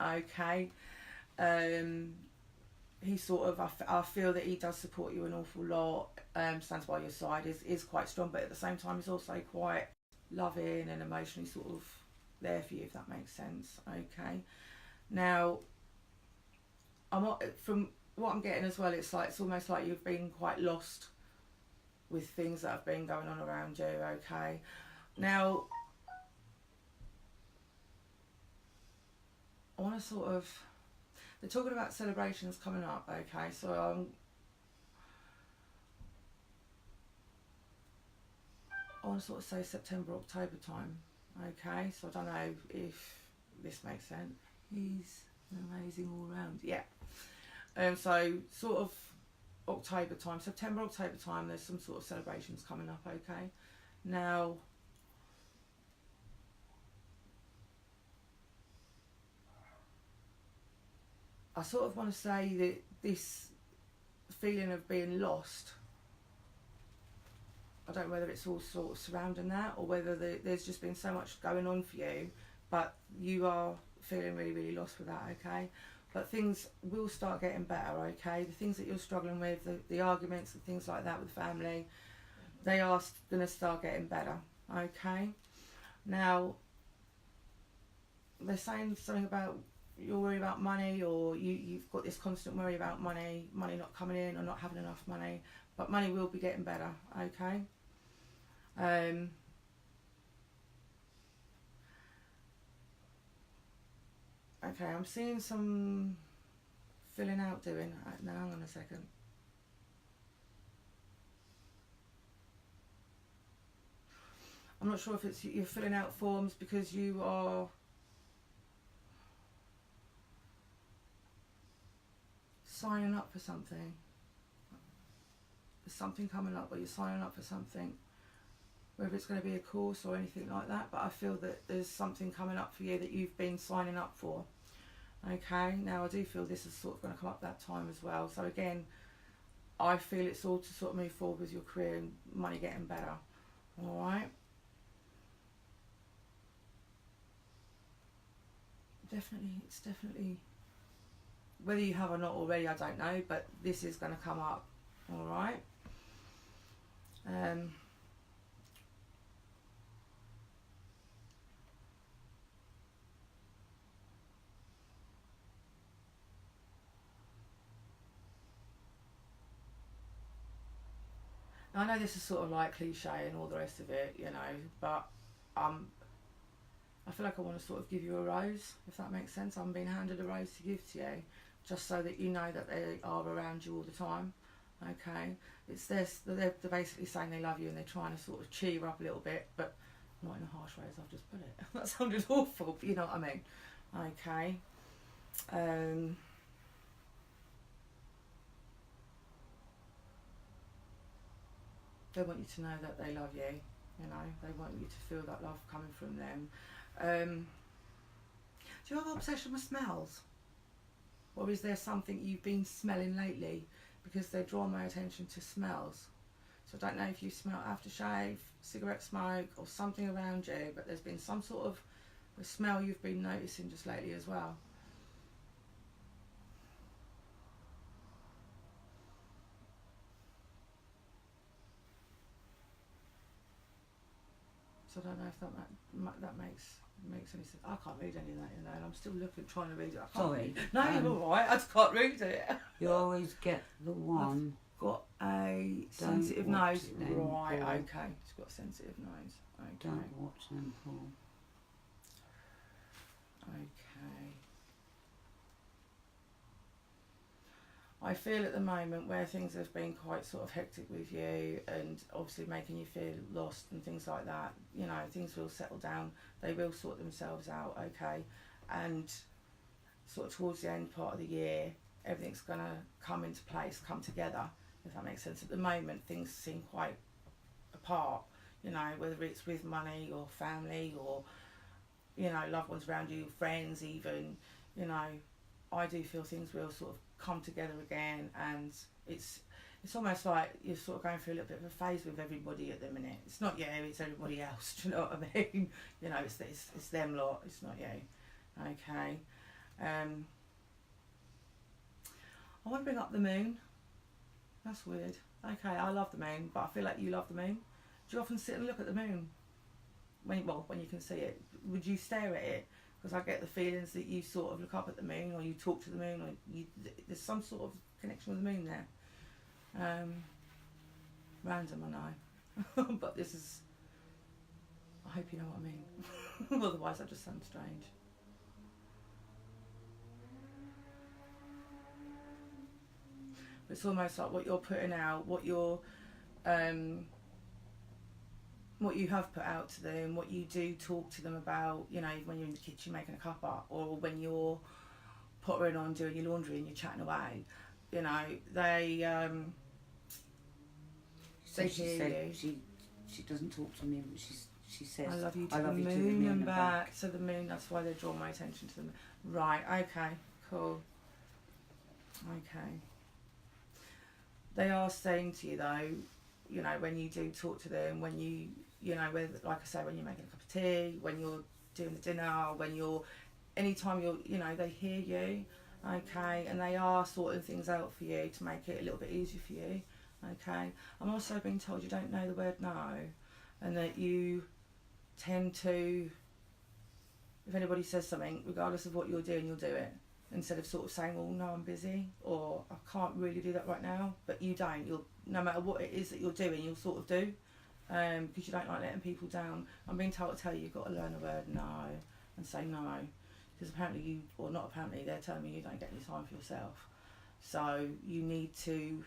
[SPEAKER 1] Okay. He sort of, I feel that he does support you an awful lot, stands by your side, is quite strong, but at the same time he's also quite loving and emotionally sort of there for you, if that makes sense. Okay. Now, from what I'm getting as well, it's almost like you've been quite lost with things that have been going on around you, okay? Now, I want to sort of, they're talking about celebrations coming up, okay? So I want to sort of say September, October time, okay? So I don't know if this makes sense. He's amazing all round, yeah. So sort of October time, September, October time, there's some sort of celebrations coming up, okay? Now, I sort of want to say that this feeling of being lost, I don't know whether it's all sort of surrounding that or whether there's just been so much going on for you, but you are feeling really, really lost with that, okay? but things will start getting better, okay? The things that you're struggling with, the arguments and things like that with family, they are going to start getting better, okay? Now, they're saying something about you're worried about money, or you've got this constant worry about money not coming in or not having enough money, but money will be getting better, okay? Okay, I'm seeing some filling out doing. No, hang on a second. I'm not sure if it's you're filling out forms because you are signing up for something. There's something coming up where you're signing up for something, whether it's going to be a course or anything like that, but I feel that there's something coming up for you that you've been signing up for. Okay, now I do feel this is sort of going to come up that time as well. So again, I feel it's all to sort of move forward with your career and money getting better. Alright. It's definitely, whether you have or not already, I don't know, but this is going to come up. Alright. I know this is sort of like cliche and all the rest of it, you know, but I feel like I want to sort of give you a rose, if that makes sense. I'm being handed a rose to give to you, just so that you know that they are around you all the time. Okay, it's this. They're basically saying they love you and they're trying to sort of cheer you up a little bit, but not in a harsh way as I've just put it. That sounded awful, but you know what I mean. Okay. They want you to know that they love you. You know, they want you to feel that love coming from them. Do you have an obsession with smells? Or is there something you've been smelling lately? Because they draw my attention to smells. So I don't know if you smell aftershave, cigarette smoke, or something around you, but there's been some sort of a smell you've been noticing just lately as well. So I don't know if that makes any sense. I can't read any of that, you know, and I'm still looking, trying to read it. I can't
[SPEAKER 2] Sorry.
[SPEAKER 1] read. No, you're alright, I just can't read it.
[SPEAKER 2] You always get the one.
[SPEAKER 1] I've got a sensitive nose. Right, okay. She's got a sensitive nose. Okay.
[SPEAKER 2] Don't watch them, Paul.
[SPEAKER 1] Okay. I feel at the moment where things have been quite sort of hectic with you and obviously making you feel lost and things like that, you know, things will settle down. They will sort themselves out, okay? And sort of towards the end part of the year, everything's going to come into place, come together, if that makes sense. At the moment, things seem quite apart, you know, whether it's with money or family or, you know, loved ones around you, friends even, you know, I do feel things will sort of come together again, and it's almost like you're sort of going through a little bit of a phase with everybody at the minute. It's not you, it's everybody else, do you know what I mean? You know, it's them lot, it's not you. Okay. I want to bring up the moon. That's weird. Okay, I love the moon, but I feel like you love the moon. Do you often sit and look at the moon? When you can see it, would you stare at it? Because I get the feelings that you sort of look up at the moon, or you talk to the moon, or there's some sort of connection with the moon there. Random, I know. But this is, I hope you know what I mean. Otherwise I just sound strange. But it's almost like what you're putting out, what you have put out to them, what you do talk to them about, you know, when you're in the kitchen making a cuppa, or when you're pottering on doing your laundry and you're chatting away, you know, they hear you.
[SPEAKER 2] She doesn't talk to me, but she says,
[SPEAKER 1] I love you to the moon and back. So the moon, that's why they draw my attention to them. Right, okay, cool. Okay. They are saying to you though, you know, when you do talk to them, when you know, like I say, when you're making a cup of tea, when you're doing the dinner, when you're, anytime you're, you know, they hear you, Okay, and they are sorting things out for you to make it a little bit easier for you. Okay, I'm also being told you don't know the word no, and that you tend to, if anybody says something, regardless of what you're doing, you'll do it. Instead of sort of saying, well, no, I'm busy, or I can't really do that right now, but you don't. You'll, no matter what it is that you're doing, you'll sort of do, because you don't like letting people down. I'm being told to tell you you've got to learn the word no and say no, because apparently you, or not apparently, they're telling me you don't get any time for yourself. So you need to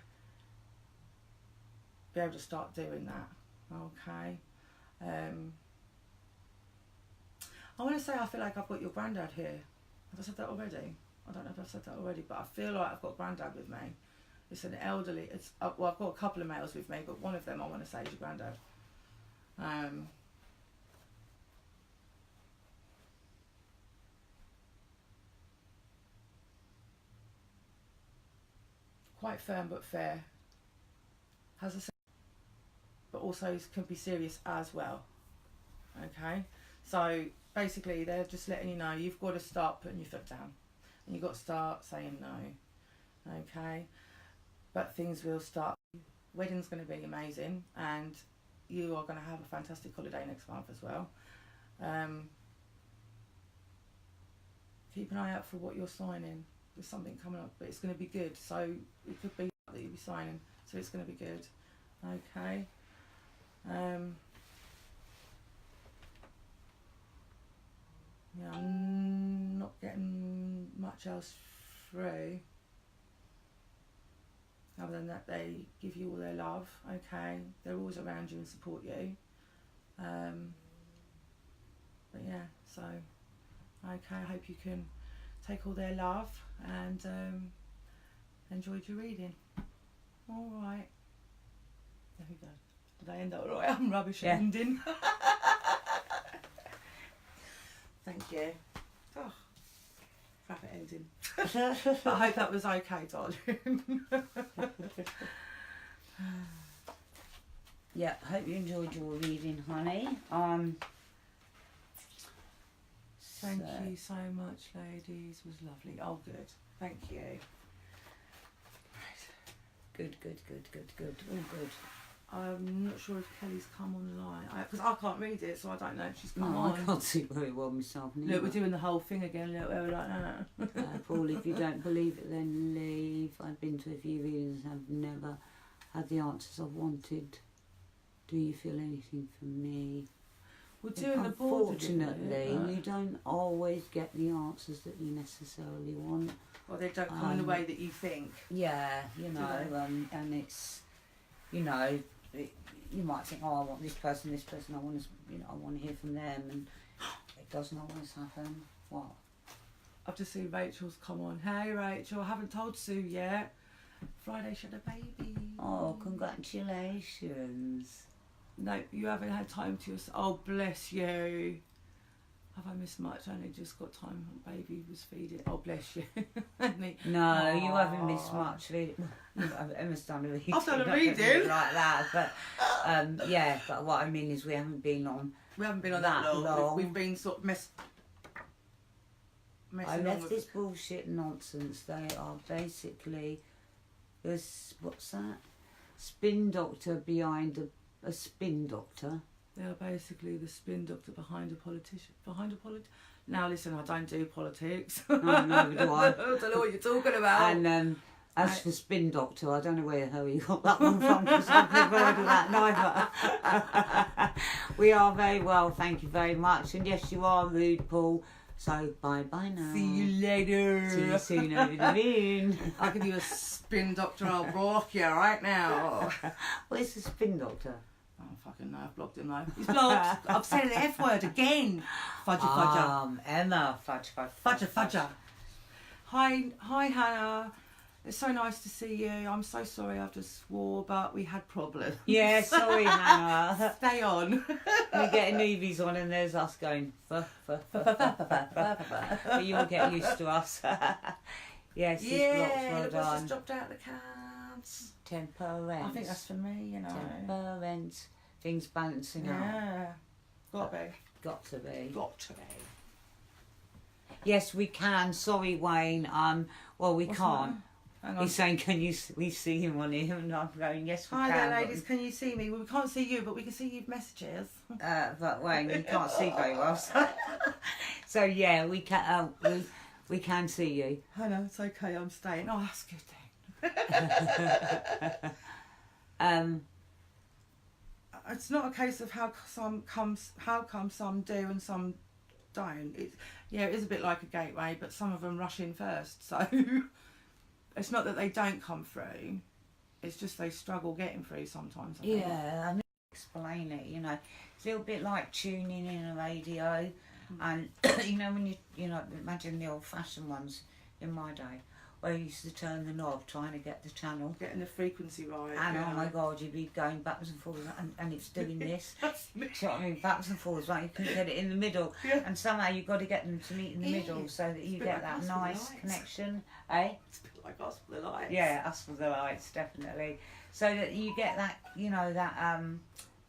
[SPEAKER 1] be able to start doing that. Okay. I want to say I feel like I've got your granddad here. Have I said that already? I don't know if I've said that already, but I feel like I've got granddad with me. It's an elderly, well, I've got a couple of males with me, but one of them I want to say is your granddad. Quite firm but fair. Has a, but also can be serious as well. Okay, so basically they're just letting you know you've got to start putting your foot down, and you've got to start saying no. Okay, but things will start. Wedding's going to be amazing, and you are going to have a fantastic holiday next month as well. Keep an eye out for what you're signing. There's something coming up, but it's going to be good. So it could be that you'll be signing, so it's going to be good. Okay. Yeah, I'm not getting much else through, other than that they give you all their love. Okay, they're always around you and support you. But yeah, so okay, I hope you can take all their love and enjoyed your reading. All right, there we go. Did I end that all right? I'm rubbish at ending. Thank you. Oh, crap at ending. I hope that was okay, darling.
[SPEAKER 2] Yeah, hope you enjoyed your reading, honey.
[SPEAKER 1] Thank you so much, ladies. It was lovely. Oh, good. Thank you. Right.
[SPEAKER 2] Good. All good.
[SPEAKER 1] I'm not sure if Kelly's come online because I can't read it, so I don't know if she's come
[SPEAKER 2] no,
[SPEAKER 1] on.
[SPEAKER 2] I can't see very well myself. Neither.
[SPEAKER 1] Look, we're doing the whole thing again. Look, we're like, no.
[SPEAKER 2] Paul, if you don't believe it, then leave. I've been to a few readings and I've never had the answers I've wanted. Do you feel anything from me?
[SPEAKER 1] We're doing the border.
[SPEAKER 2] Unfortunately, you don't always get the answers that you necessarily want.
[SPEAKER 1] Well, they don't come in the way that you think.
[SPEAKER 2] Yeah, you know, and it's, you know, you might think, oh, I want this person, I want to, I want to hear from them, and it doesn't always happen. What?
[SPEAKER 1] I've just seen Rachel's come on. Hey, Rachel, I haven't told Sue yet. Friday she had a baby.
[SPEAKER 2] Oh, congratulations.
[SPEAKER 1] No, you haven't had time to yourself. Oh, bless you. Have I missed much? I only just got time. Baby was feeding. Oh, bless you.
[SPEAKER 2] No, you haven't missed much. Emma's done a reading.
[SPEAKER 1] I've done a reading.
[SPEAKER 2] Like that, but yeah, but what I mean is we haven't been on
[SPEAKER 1] that long. We've been sort of messing
[SPEAKER 2] I left this bullshit nonsense. They are basically this, what's that? Spin doctor behind a spin doctor.
[SPEAKER 1] They are basically the spin doctor behind a politician. Now listen, I don't do politics.
[SPEAKER 2] No, neither do I.
[SPEAKER 1] I don't know what you're talking about.
[SPEAKER 2] And as for spin doctor, I don't know where the hell you got that one from, because I've never heard of that neither. We are very well, thank you very much. And yes, you are rude, Paul. So bye-bye now.
[SPEAKER 1] See you later.
[SPEAKER 2] See you soon over the moon.
[SPEAKER 1] I'll give you a spin doctor. I'll rock you right now.
[SPEAKER 2] Where's the spin doctor?
[SPEAKER 1] I don't fucking know. I've blocked him though. He's blocked. I've said the F word again. Fudger.
[SPEAKER 2] Emma.
[SPEAKER 1] Fudger. Hi, Hannah. It's so nice to see you. I'm so sorry I've just swore, but we had problems.
[SPEAKER 2] Yeah, sorry, Hannah.
[SPEAKER 1] Stay on.
[SPEAKER 2] We get newbies on and there's us going, but you'll get used to us. Yes, these blocks well done.
[SPEAKER 1] Just dropped out the cards.
[SPEAKER 2] Temperance.
[SPEAKER 1] I think that's for me, you know.
[SPEAKER 2] Temperance. Things balancing out.
[SPEAKER 1] Yeah. Got to be.
[SPEAKER 2] Got to be.
[SPEAKER 1] Got to be.
[SPEAKER 2] Yes, we can. Sorry, Wayne. Well, we
[SPEAKER 1] What's
[SPEAKER 2] can't.
[SPEAKER 1] that? Hang on.
[SPEAKER 2] He's saying, can we see him on here? And I'm going, yes, we
[SPEAKER 1] Hi
[SPEAKER 2] can.
[SPEAKER 1] there, ladies. Can you see me? Well, we can't see you, but we can see your messages.
[SPEAKER 2] But Wayne, you can't see very well. So yeah, we can. We can see you.
[SPEAKER 1] I know, it's okay. I'm staying. Oh, that's a good thing. It's not a case of how come some do and some don't. It is a bit like a gateway, but some of them rush in first. So it's not that they don't come through. It's just they struggle getting through sometimes. I think.
[SPEAKER 2] Yeah, I mean, explain it. You know, it's a little bit like tuning in a radio, and you know when you know imagine the old-fashioned ones in my day. Where you used to turn the knob trying to get the channel.
[SPEAKER 1] Getting the frequency right.
[SPEAKER 2] And
[SPEAKER 1] yeah.
[SPEAKER 2] oh my God, you'd be going backwards and forwards and it's doing this.
[SPEAKER 1] That's
[SPEAKER 2] Do you know what I mean? Backwards and forwards, right? You couldn't get it in the middle.
[SPEAKER 1] Yeah.
[SPEAKER 2] And somehow you've got to get them to meet in the middle so that you get
[SPEAKER 1] like
[SPEAKER 2] that
[SPEAKER 1] Us for the
[SPEAKER 2] nice
[SPEAKER 1] Lights.
[SPEAKER 2] connection. Eh?
[SPEAKER 1] It's a bit like Us for the Lights.
[SPEAKER 2] Yeah, Us for the Lights, definitely. So that you get that, you know, that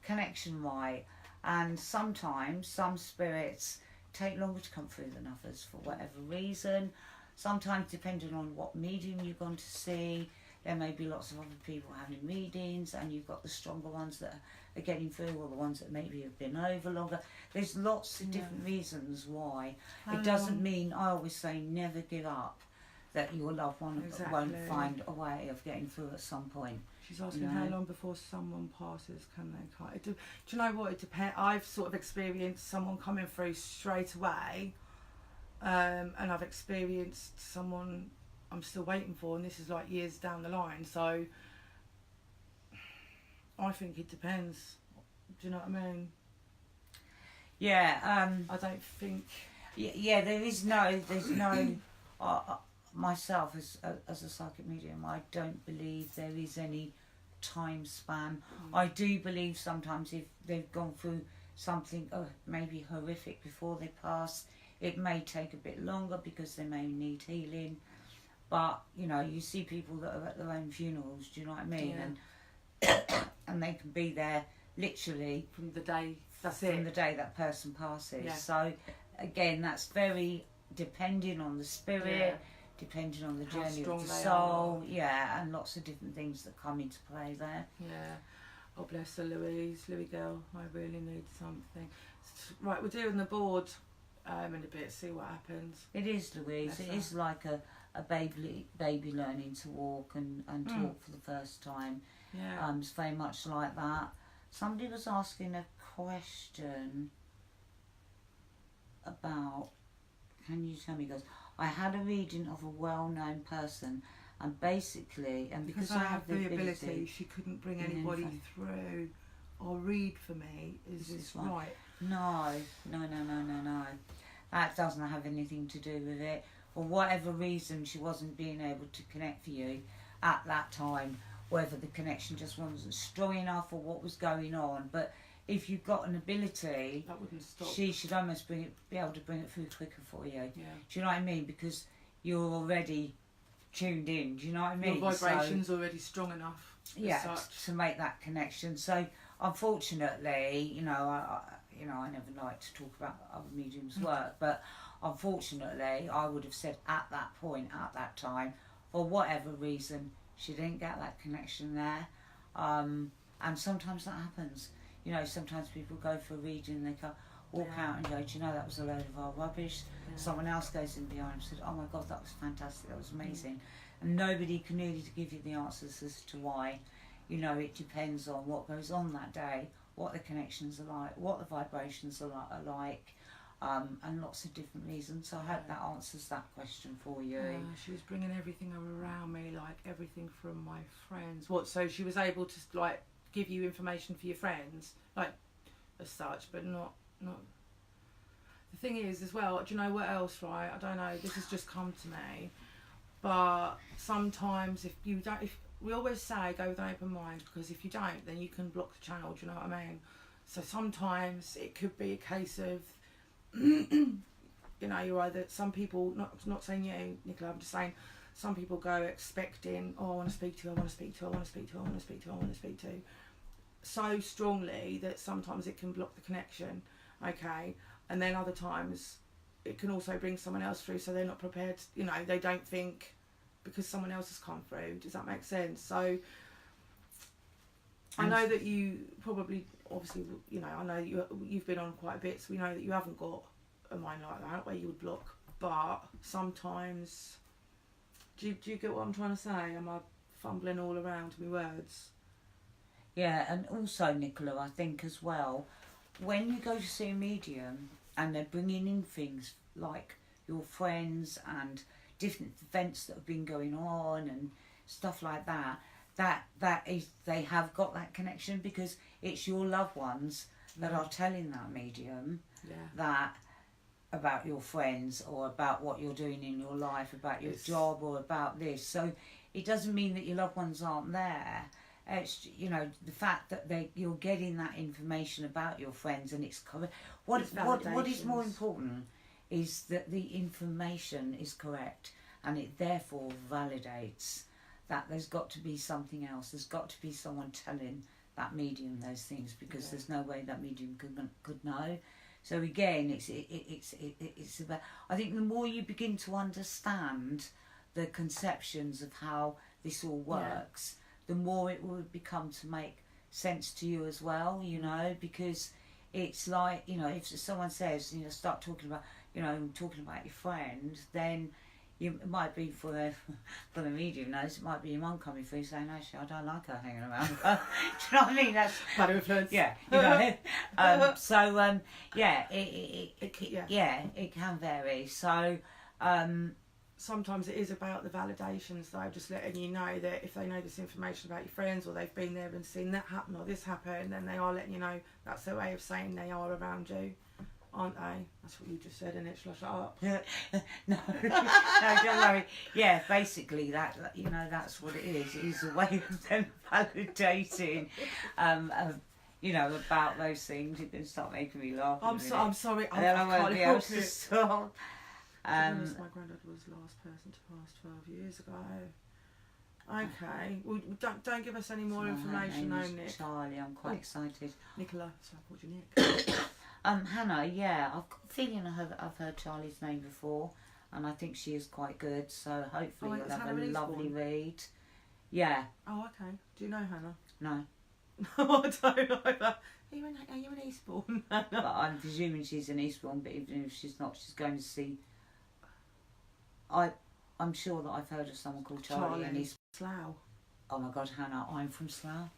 [SPEAKER 2] connection right. And sometimes some spirits take longer to come through than others for whatever reason. Sometimes, depending on what medium you've gone to see, there may be lots of other people having readings, and you've got the stronger ones that are getting through, or the ones that maybe have been over longer. There's lots of different reasons why. It doesn't mean, I always say, never give up, that your loved one won't find a way of getting through at some point.
[SPEAKER 1] She's asking how long before someone passes can they cut? Do you know what? It depends. I've sort of experienced someone coming through straight away. And I've experienced someone I'm still waiting for, and this is like years down the line. So I think it depends. Do you know what I mean?
[SPEAKER 2] Yeah.
[SPEAKER 1] I don't think.
[SPEAKER 2] Yeah. There's no. Myself as a psychic medium, I don't believe there is any time span. I do believe sometimes if they've gone through something maybe horrific before they pass, it may take a bit longer because they may need healing. But, you know, you see people that are at their own funerals, do you know what I mean?
[SPEAKER 1] Yeah.
[SPEAKER 2] And they can be there literally
[SPEAKER 1] From the day
[SPEAKER 2] from the day that person passes.
[SPEAKER 1] Yeah.
[SPEAKER 2] So, again, that's very depending on the spirit, depending on the
[SPEAKER 1] How
[SPEAKER 2] journey
[SPEAKER 1] strong
[SPEAKER 2] of the
[SPEAKER 1] they
[SPEAKER 2] soul. Yeah, and lots of different things that come into play there.
[SPEAKER 1] Yeah. Oh, bless her, Louise girl. I really need something. Right, we're doing the board in a bit, see what happens.
[SPEAKER 2] It is, Louise.
[SPEAKER 1] Bless
[SPEAKER 2] It
[SPEAKER 1] her.
[SPEAKER 2] is like a baby learning to walk and talk for the first time.
[SPEAKER 1] Yeah.
[SPEAKER 2] It's very much like that. Somebody was asking a question about, can you tell me? He goes, I had a reading of a well-known person, and basically, and because I have the ability,
[SPEAKER 1] she couldn't bring anybody through or read for me. Is this right?
[SPEAKER 2] No. That doesn't have anything to do with it. For whatever reason, she wasn't being able to connect for you at that time, whether the connection just wasn't strong enough or what was going on. But if you've got an ability,
[SPEAKER 1] That wouldn't stop.
[SPEAKER 2] she should almost be able to bring it through quicker for you.
[SPEAKER 1] Yeah.
[SPEAKER 2] Do you know what I mean? Because you're already tuned in. Do you know what I mean?
[SPEAKER 1] Your vibration's already strong enough.
[SPEAKER 2] To make that connection. So unfortunately, you know, I never like to talk about other mediums' work, but unfortunately, I would have said at that point, at that time, for whatever reason, she didn't get that connection there. And sometimes that happens. You know, sometimes people go for a reading and they walk out and go, do you know, that was a load of our rubbish. Yeah. Someone else goes in behind and says, oh my God, that was fantastic, that was amazing. And nobody can really give you the answers as to why. You know, it depends on what goes on that day, what the connections are like, what the vibrations are like, and lots of different reasons. So I hope that answers that question for you.
[SPEAKER 1] She was bringing everything around me, like everything from my friends. What? So she was able to like give you information for your friends, like as such, but not. The thing is, as well. Do you know what else? Right? I don't know. This has just come to me, but sometimes if we always say go with an open mind, because if you don't, then you can block the channel. Do you know what I mean? So sometimes it could be a case of, you know, you're either, some people, not saying you, Nicola, I'm just saying, some people go expecting, oh, I want to speak to, so strongly that sometimes it can block the connection, okay? And then other times it can also bring someone else through, so they're not prepared, you know, they don't think because someone else has come through. Does that make sense? So I know that you probably, obviously, you know, I know you've been on quite a bit, so we know that you haven't got a mind like that where you would block. But sometimes, do you get what I'm trying to say? Am I fumbling all around my words?
[SPEAKER 2] Yeah, and also, Nicola, I think as well, when you go to see a medium and they're bringing in things like your friends and different events that have been going on and stuff like that, that is, they have got that connection because it's your loved ones that are telling that medium that about your friends or about what you're doing in your life, about your job or about this. So it doesn't mean that your loved ones aren't there. It's, you know, the fact that you're getting that information about your friends and it's covered. What is more important is that the information is correct and it therefore validates that there's got to be something else. There's got to be someone telling that medium those things because there's no way that medium could know. So again, it's about. I think the more you begin to understand the conceptions of how this all works, the more it will become to make sense to you as well. You know, because it's like, you know, if someone says, you know, start talking about, you know, talking about your friend, then. It might be for the medium knows, it might be your mum coming through saying, actually, I don't like her hanging around. Do you know what I mean? That's
[SPEAKER 1] bad influence.
[SPEAKER 2] Yeah, you know. It can vary. So
[SPEAKER 1] sometimes it is about the validations, though, just letting you know that if they know this information about your friends or they've been there and seen that happen or this happen, then they are letting you know that's their way of saying they are around you. Aren't they? That's what you just said, and shall I shut up?
[SPEAKER 2] No, don't worry. Yeah, basically that, you know, that's what it is. It is a way of them validating, you know, about those things. You're going to start making me laugh.
[SPEAKER 1] I'm sorry.
[SPEAKER 2] I won't be able to stop.
[SPEAKER 1] My granddad was the last person to pass 12 years ago. Okay. Well, don't give us any more information, no, Nick.
[SPEAKER 2] Charlie, I'm quite excited.
[SPEAKER 1] Nicola, so I called you Nick.
[SPEAKER 2] Hannah, yeah, I've got a feeling I've heard Charlie's name before, and I think she is quite good. So hopefully you'll have a lovely read. Yeah.
[SPEAKER 1] Oh, okay. Do you know Hannah?
[SPEAKER 2] No.
[SPEAKER 1] No, I don't either. Are you an Eastbourne?
[SPEAKER 2] But I'm presuming she's an Eastbourne, but even if she's not, she's going to see. I'm sure that I've heard of someone called Charlie in Eastbourne.
[SPEAKER 1] Slough.
[SPEAKER 2] Oh my God, Hannah, I'm from Slough.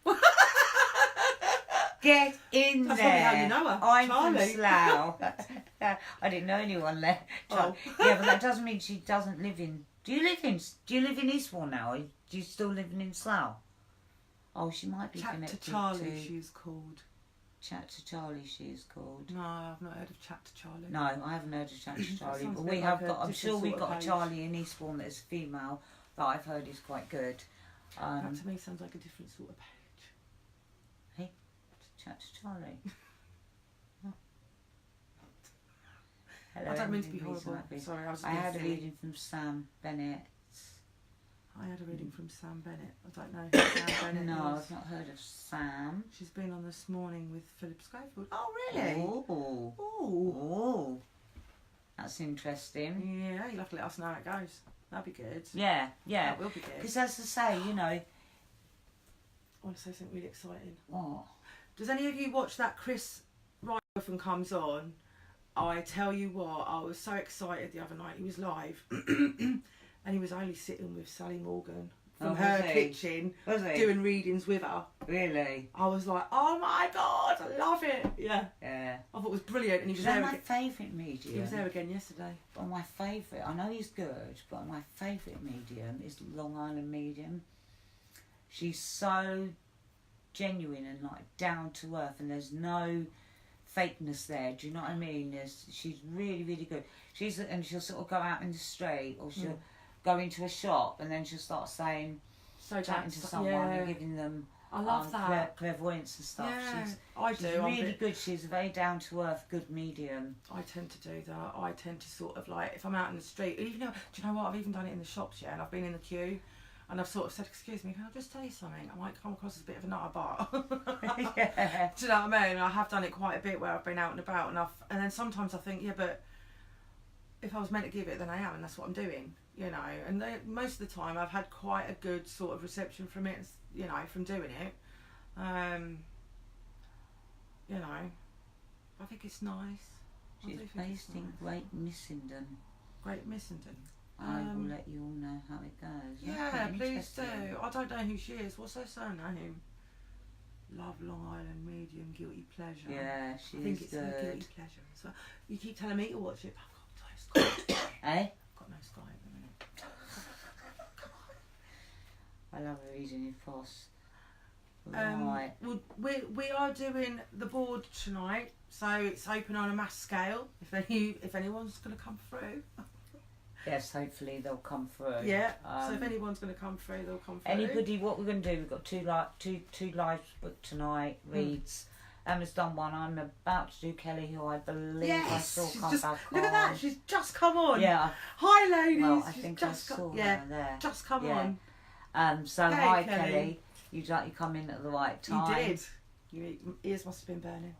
[SPEAKER 2] Get in
[SPEAKER 1] That's
[SPEAKER 2] there.
[SPEAKER 1] That's probably how you know her.
[SPEAKER 2] I'm
[SPEAKER 1] Charlie.
[SPEAKER 2] from Slough. I didn't know anyone there.
[SPEAKER 1] Oh.
[SPEAKER 2] Yeah, but that doesn't mean she doesn't live in. Do you live in Eastbourne now? Or do you still living in Slough? Oh, she might be
[SPEAKER 1] Chat
[SPEAKER 2] connected
[SPEAKER 1] to Charlie. She's called.
[SPEAKER 2] Chat to Charlie. She is called.
[SPEAKER 1] No, I've not heard of Chat to Charlie.
[SPEAKER 2] No, I haven't heard of Chat to Charlie.
[SPEAKER 1] Sounds
[SPEAKER 2] But
[SPEAKER 1] a bit
[SPEAKER 2] we
[SPEAKER 1] like
[SPEAKER 2] have
[SPEAKER 1] a
[SPEAKER 2] got. I'm
[SPEAKER 1] different
[SPEAKER 2] sure we've
[SPEAKER 1] sort of
[SPEAKER 2] got a
[SPEAKER 1] page.
[SPEAKER 2] Charlie in Eastbourne that is female that I've heard is quite good.
[SPEAKER 1] That to me sounds like a different sort of page.
[SPEAKER 2] Hey, Chat to Charlie. Hello,
[SPEAKER 1] I don't mean to be
[SPEAKER 2] Emily
[SPEAKER 1] horrible.
[SPEAKER 2] Rees.
[SPEAKER 1] Sorry, I was.
[SPEAKER 2] I had a
[SPEAKER 1] silly.
[SPEAKER 2] reading from Sam Bennett.
[SPEAKER 1] I had a reading from Sam Bennett. I don't know who Sam Bennett
[SPEAKER 2] No,
[SPEAKER 1] is.
[SPEAKER 2] I've not heard of Sam.
[SPEAKER 1] She's been on this morning with Philip Schofield. Oh, really?
[SPEAKER 2] Oh,
[SPEAKER 1] Oh.
[SPEAKER 2] That's interesting.
[SPEAKER 1] Yeah, you'll have to let us know how it goes. That'd be good.
[SPEAKER 2] Yeah, yeah.
[SPEAKER 1] That will be good.
[SPEAKER 2] Because as I say, you know.
[SPEAKER 1] I want to say something really exciting.
[SPEAKER 2] Oh.
[SPEAKER 1] Does any of you watch that Chris Ryan often comes on? I tell you what, I was so excited the other night. He was live, and he was only sitting with Sally Morgan from her kitchen, doing readings with her.
[SPEAKER 2] Really?
[SPEAKER 1] I was like, oh my God, I love it. Yeah.
[SPEAKER 2] Yeah.
[SPEAKER 1] I thought it was brilliant, and he was
[SPEAKER 2] She's
[SPEAKER 1] there
[SPEAKER 2] my
[SPEAKER 1] again.
[SPEAKER 2] favourite medium.
[SPEAKER 1] He was there again yesterday.
[SPEAKER 2] But my favourite, I know he's good, but my favourite medium is Long Island Medium. She's so genuine and like down to earth, and there's no fakeness there. Do you know what I mean? She's really, really good. And she'll sort of go out in the street, or she'll go into a shop, and then she'll start saying, chatting to someone and giving them.
[SPEAKER 1] I love that.
[SPEAKER 2] Clairvoyance and stuff.
[SPEAKER 1] Yeah,
[SPEAKER 2] She's really good. She's a very down to earth, good medium.
[SPEAKER 1] I tend to do that. I tend to sort of like, if I'm out in the street, even though, do you know what? I've even done it in the shops, yeah, and I've been in the queue. And I've sort of said, excuse me, can I just tell you something? I might come across as a bit of a nutter, but...
[SPEAKER 2] Yeah.
[SPEAKER 1] Do you know what I mean? I have done it quite a bit where I've been out and about, and then sometimes I think, yeah, but if I was meant to give it, then I am, and that's what I'm doing. you know, and most of the time I've had quite a good sort of reception from it, you know, from doing it. You know, I think it's nice.
[SPEAKER 2] She's based in Great Missenden.
[SPEAKER 1] Great Missenden.
[SPEAKER 2] I will let you all know how it goes.
[SPEAKER 1] Yeah, please do. I don't know who she is. What's her surname? Love Long Island Medium Guilty Pleasure.
[SPEAKER 2] Yeah, she is good.
[SPEAKER 1] I think it's her Guilty Pleasure. So you keep telling me to watch it, but I've got no Sky.
[SPEAKER 2] Eh?
[SPEAKER 1] Got no Sky at the minute.
[SPEAKER 2] I love her reading your posts. Right.
[SPEAKER 1] Well, we are doing the board tonight, so it's open on a mass scale. If anyone's going to come through.
[SPEAKER 2] Yes, hopefully they'll come through.
[SPEAKER 1] Yeah. So if anyone's going to come through, they'll come through.
[SPEAKER 2] Anybody, what we're going to do? We've got two lives booked tonight. Reads. Emma's done one. I'm about to do Kelly, who I believe I saw come back on.
[SPEAKER 1] Look at that! She's just come on.
[SPEAKER 2] Yeah.
[SPEAKER 1] Hi, ladies.
[SPEAKER 2] Well, I think I saw her there.
[SPEAKER 1] Just come on.
[SPEAKER 2] So
[SPEAKER 1] hey,
[SPEAKER 2] hi, Kelly. You come in at the right time.
[SPEAKER 1] You did. Your ears must have been burning.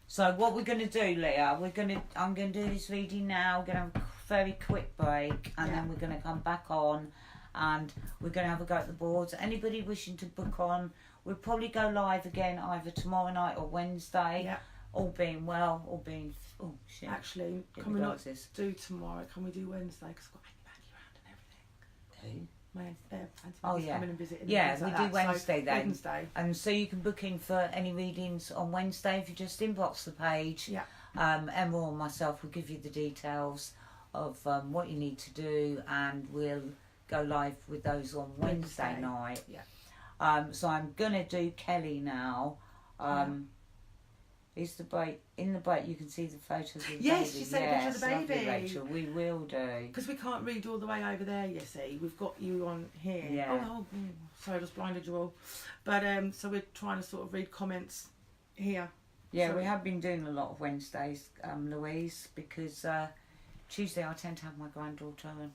[SPEAKER 2] So what we're going to do, Leah, I'm going to do this reading now. We're going to have a very quick break, and then we're going to come back on, and we're going to have a go at the boards. Anybody wishing to book on, we'll probably go live again either tomorrow night or Wednesday. Yeah. All being well, oh shit.
[SPEAKER 1] Actually, can we not do tomorrow? Can we do Wednesday? Because I've got Annie around and everything.
[SPEAKER 2] Who?
[SPEAKER 1] My
[SPEAKER 2] oh yeah,
[SPEAKER 1] coming and visiting.
[SPEAKER 2] Yeah, we do Wednesday
[SPEAKER 1] so
[SPEAKER 2] then.
[SPEAKER 1] Wednesday.
[SPEAKER 2] And so you can book in for any readings on Wednesday if you just inbox the page.
[SPEAKER 1] Yeah.
[SPEAKER 2] Emma or myself will give you the details of what you need to do, and we'll go live with those on Wednesday night.
[SPEAKER 1] Yeah.
[SPEAKER 2] So I'm gonna do Kelly now. Is the break in the break? You can see the photos of the baby.
[SPEAKER 1] Yes, she sent a picture of the baby.
[SPEAKER 2] Lovely, Rachel, we will do.
[SPEAKER 1] Because we can't read all the way over there, you see. We've got you on here.
[SPEAKER 2] Yeah.
[SPEAKER 1] Sorry, I just blinded you all. But so we're trying to sort of read comments here.
[SPEAKER 2] Yeah,
[SPEAKER 1] so
[SPEAKER 2] we have been doing a lot of Wednesdays, Louise, because Tuesday I tend to have my granddaughter, and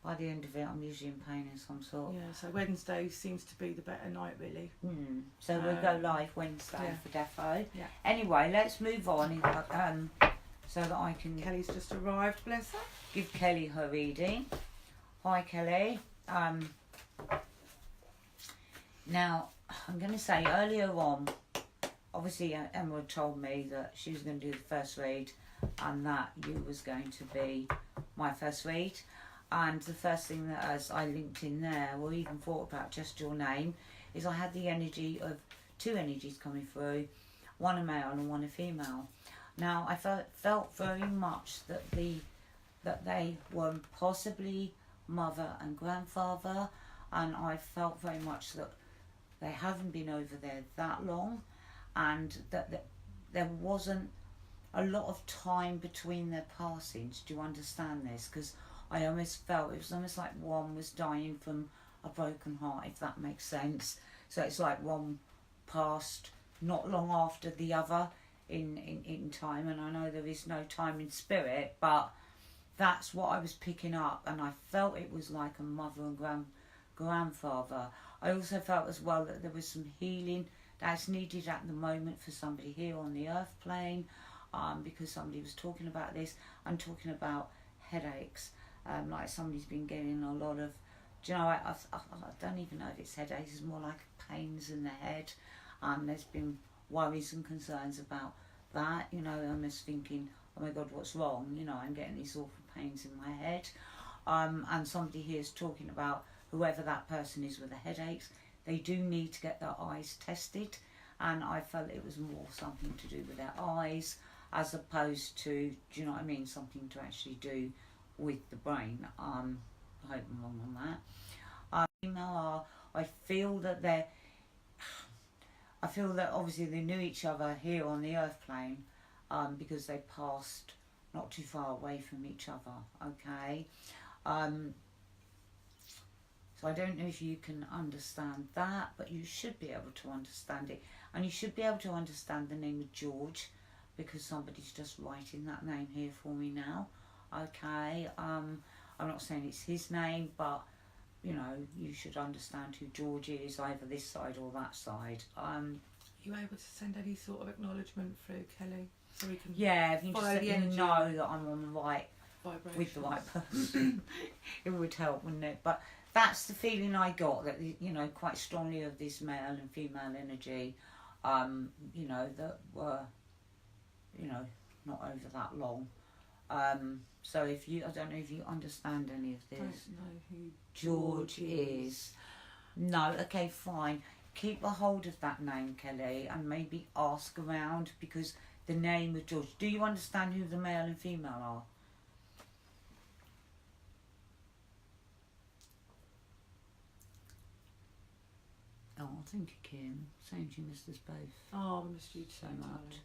[SPEAKER 2] by the end of it I'm usually in pain of some sort.
[SPEAKER 1] Yeah, so Wednesday seems to be the better night, really.
[SPEAKER 2] So we'll go live Wednesday for defo.
[SPEAKER 1] Yeah.
[SPEAKER 2] Anyway, let's move on so that I can...
[SPEAKER 1] Kelly's just arrived, bless her.
[SPEAKER 2] Give Kelly her reading. Hi, Kelly. Now, I'm going to say earlier on, obviously Emma told me that she was going to do the first read and that you was going to be my first read. And the first thing that as I linked in there, or even thought about just your name, is I had the energy of two energies coming through, one a male and one a female. Now I felt very much that they were possibly mother and grandfather, and I felt very much that they haven't been over there that long, and that there wasn't a lot of time between their passings. Do you understand this? Because I almost felt it was almost like one was dying from a broken heart, if that makes sense. So it's like one passed not long after the other in time, and I know there is no time in spirit, but that's what I was picking up, and I felt it was like a mother and grandfather. I also felt as well that there was some healing that's needed at the moment for somebody here on the earth plane, because somebody was talking about this and talking about headaches, like somebody's been getting a lot of, do you know, I don't even know if it's headaches, it's more like pains in the head. There's been worries and concerns about that, you know. I'm just thinking, oh my God, what's wrong? You know, I'm getting these awful pains in my head. And somebody here is talking about whoever that person is with the headaches, they do need to get their eyes tested. And I felt it was more something to do with their eyes as opposed to, do you know what I mean, something to actually do with the brain. I hope I'm wrong on that. I feel that obviously they knew each other here on the earth plane, because they passed not too far away from each other, okay? So I don't know if you can understand that, but you should be able to understand it. And you should be able to understand the name of George, because somebody's just writing that name here for me now, okay? I'm not saying it's his name, but you know, you should understand who George is, either this side or that side. Are
[SPEAKER 1] you able to send any sort of acknowledgement through, Kelly, so we can
[SPEAKER 2] if you
[SPEAKER 1] follow
[SPEAKER 2] just
[SPEAKER 1] the
[SPEAKER 2] let me
[SPEAKER 1] energy?
[SPEAKER 2] know that I'm on the right with the right person, it would help, wouldn't it? But that's the feeling I got, that, you know, quite strongly, of this male and female energy, you know, that were, you know, not over that long. So if you, I don't know if you understand any of this.
[SPEAKER 1] I don't know who
[SPEAKER 2] George is. No, okay, fine. Keep a hold of that name, Kelly, and maybe ask around, because the name of George. Do you understand who the male and female are? Oh, thank you, Kim. Same to you, missed us both.
[SPEAKER 1] Oh, I missed you
[SPEAKER 2] So
[SPEAKER 1] too,
[SPEAKER 2] much.
[SPEAKER 1] darling.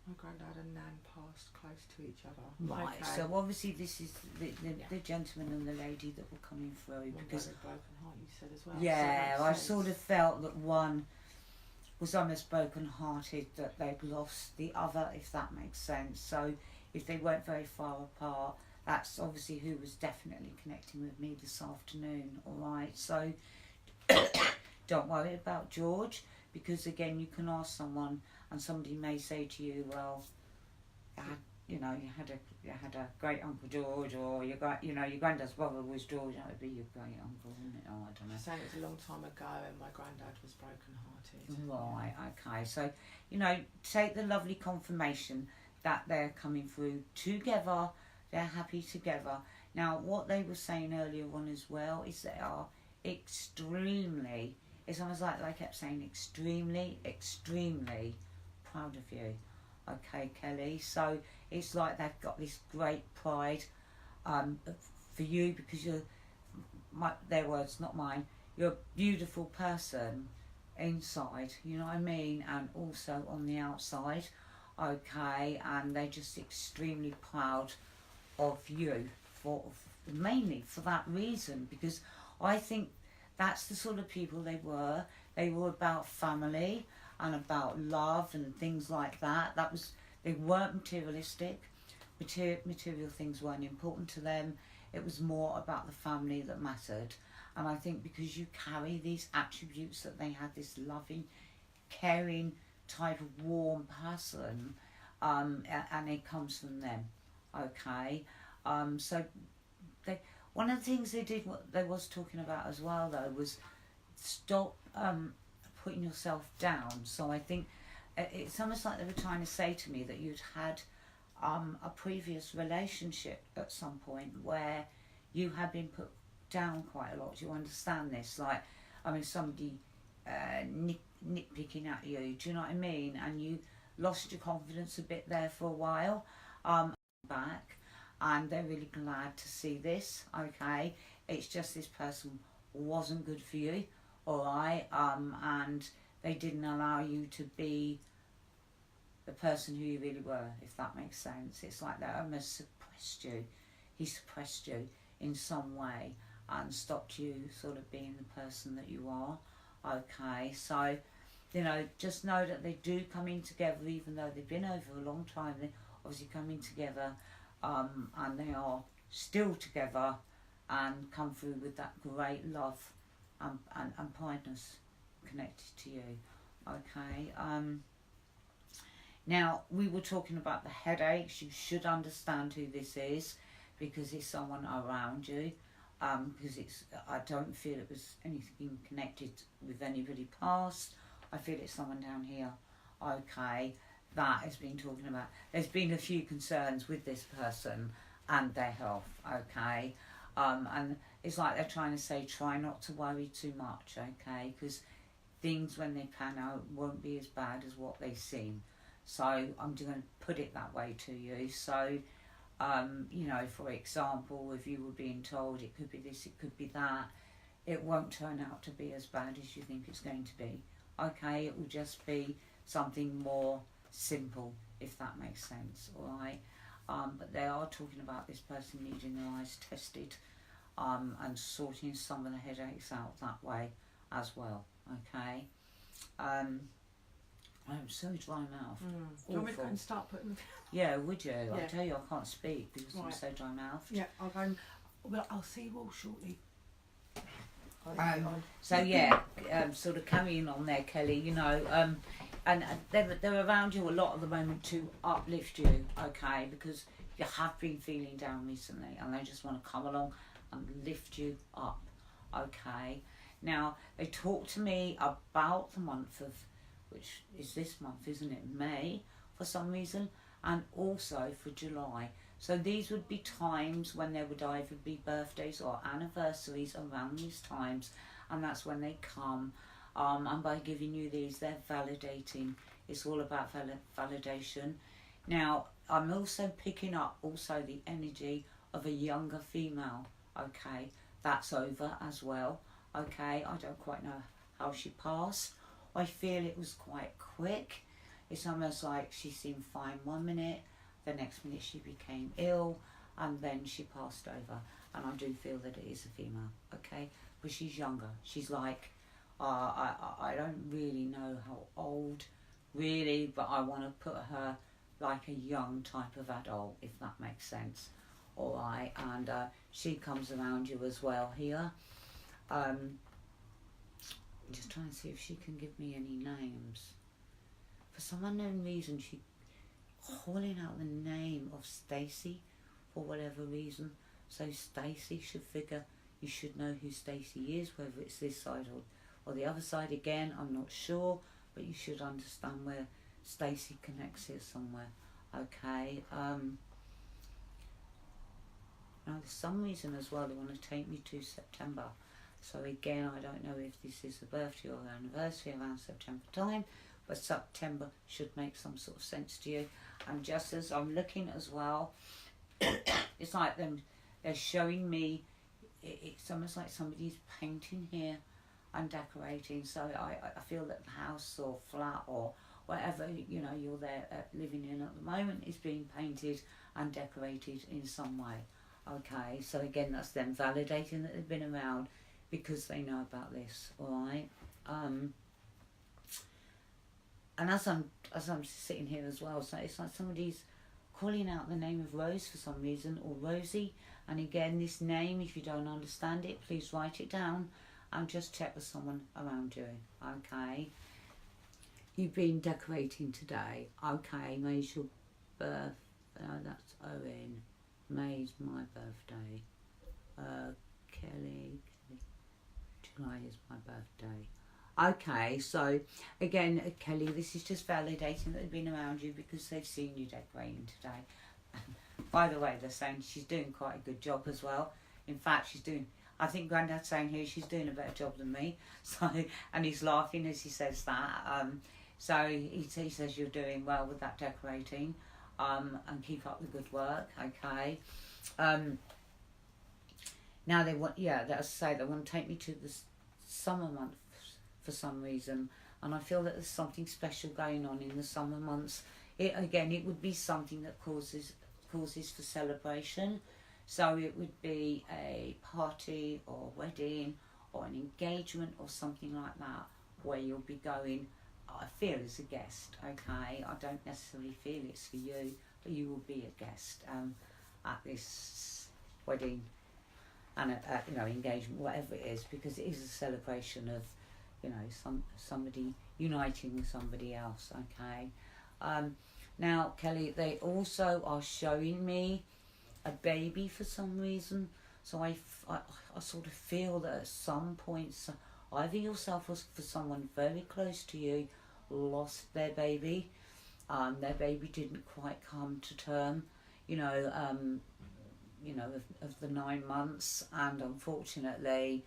[SPEAKER 1] My granddad and Nan passed close to each other.
[SPEAKER 2] Right,
[SPEAKER 1] Okay.
[SPEAKER 2] so obviously this is the
[SPEAKER 1] Yeah.
[SPEAKER 2] gentleman and the lady that were coming through,
[SPEAKER 1] One
[SPEAKER 2] because
[SPEAKER 1] very broken heart, you said as well.
[SPEAKER 2] yeah,
[SPEAKER 1] so
[SPEAKER 2] I
[SPEAKER 1] that
[SPEAKER 2] sort of felt that one was almost broken-hearted, that they'd lost the other, if that makes sense. So if they weren't very far apart, that's obviously who was definitely connecting with me this afternoon. All right, so don't worry about George, because again, you can ask someone, and somebody may say to you, well, you had a great Uncle George, or your granddad's brother was George. That would be your great uncle, wouldn't it? Oh, I don't know.
[SPEAKER 1] Saying it was a long time ago, and my granddad was broken hearted.
[SPEAKER 2] Right, okay. So, you know, take the lovely confirmation that they're coming through together, they're happy together. Now, what they were saying earlier on as well is they are extremely, it's almost like they kept saying extremely proud of you. Okay, Kelly. So it's like they've got this great pride for you, because you're, their words, not mine, you're a beautiful person inside, you know what I mean, and also on the outside. Okay, and they're just extremely proud of you, mainly for that reason, because I think that's the sort of people they were. They were about family and about love and things like that. They weren't materialistic. Material things weren't important to them. It was more about the family that mattered. And I think because you carry these attributes, that they had this loving, caring type of warm person, and it comes from them. Okay, so one of the things they did, what they was talking about as well though, was stop putting yourself down. So I think it's almost like they were trying to say to me that you'd had a previous relationship at some point where you had been put down quite a lot. Do you understand this? Like, I mean, somebody nitpicking at you, do you know what I mean? And you lost your confidence a bit there for a while, back, and they're really glad to see this. Okay, it's just this person wasn't good for you, all right, and they didn't allow you to be the person who you really were, if that makes sense. It's like they almost suppressed you. He suppressed you in some way and stopped you sort of being the person that you are. Okay, so, you know, just know that they do come in together, even though they've been over a long time. They obviously come in together, and they are still together, and come through with that great love and kindness connected to you. Okay, now we were talking about the headaches. You should understand who this is, because it's someone around you. Because I don't feel it was anything connected with anybody past. I feel it's someone down here. Okay, that has been talking about. There's been a few concerns with this person and their health. Okay, and it's like they're trying to say, try not to worry too much. Okay, because things when they pan out won't be as bad as what they seem. So I'm just going to put it that way to you. So. You know, for example, if you were being told it could be this, it could be that, it won't turn out to be as bad as you think it's going to be. Okay, it will just be something more simple, if that makes sense, alright? But they are talking about this person needing their eyes tested, and sorting some of the headaches out that way as well, okay? I'm so dry mouth.
[SPEAKER 1] Do you want me to go and start putting them?
[SPEAKER 2] Yeah, would you?
[SPEAKER 1] Yeah.
[SPEAKER 2] I tell you, I can't speak because I'm
[SPEAKER 1] Right.
[SPEAKER 2] so dry mouthed.
[SPEAKER 1] Yeah, I'll go. Well, I'll see you all shortly.
[SPEAKER 2] So yeah, sort of carrying on there, Kelly. You know, and they're around you a lot at the moment to uplift you, okay, because you have been feeling down recently and they just want to come along and lift you up, okay. Now they talk to me about the month of, which is this month, isn't it, May for some reason, and also for July. So these would be times when there would either be birthdays or anniversaries around these times, and that's when they come. And by giving you these, they're validating. It's all about validation. Now, I'm also picking up also the energy of a younger female, okay? That's over as well, okay? I don't quite know how she passed. I feel it was quite quick. It's almost like she seemed fine one minute, the next minute she became ill, and then she passed over. And I do feel that it is a female, okay? But she's younger. She's like, I don't really know how old, really, but I want to put her like a young type of adult, if that makes sense. All right, and she comes around you as well here. Just trying to see if she can give me any names. For some unknown reason, she calling out the name of Stacey for whatever reason. So Stacey should figure, you should know who Stacey is, whether it's this side or the other side. Again, I'm not sure, but you should understand where Stacey connects here somewhere. Okay. Now, for some reason as well, they want to take me to September. So again, I don't know if this is the birthday or the anniversary around September time, but September should make some sort of sense to you. And just as I'm looking as well, it's like they're showing me, it's almost like somebody's painting here and decorating. So I feel that the house or flat or whatever, you know, you're there living in at the moment is being painted and decorated in some way. Okay, so again, that's them validating that they've been around because they know about this, all right? And as I'm sitting here as well, so it's like somebody's calling out the name of Rose for some reason, or Rosie. And again, this name, if you don't understand it, please write it down and just check with someone around you, okay? You've been decorating today, okay? May's your birth, that's Owen. May's my birthday. Kelly, July is my birthday. Okay, so again, Kelly, this is just validating that they've been around you because they've seen you decorating today. By the way, they're saying she's doing quite a good job as well. In fact, I think Grandad's saying here she's doing a better job than me. So, and he's laughing as he says that. So he says you're doing well with that decorating, and keep up the good work. Okay. Now they want, as I say, they want to take me to the summer months for some reason, and I feel that there's something special going on in the summer months. It would be something that causes for celebration. So it would be a party or a wedding or an engagement or something like that where you'll be going, I feel, as a guest, okay? I don't necessarily feel it's for you, but you will be a guest at this wedding and engagement, whatever it is, because it is a celebration of, somebody uniting with somebody else, okay? Now, Kelly, they also are showing me a baby for some reason. So I sort of feel that at some point, either yourself or for someone very close to you lost their baby. Their baby didn't quite come to term, of the 9 months, and unfortunately,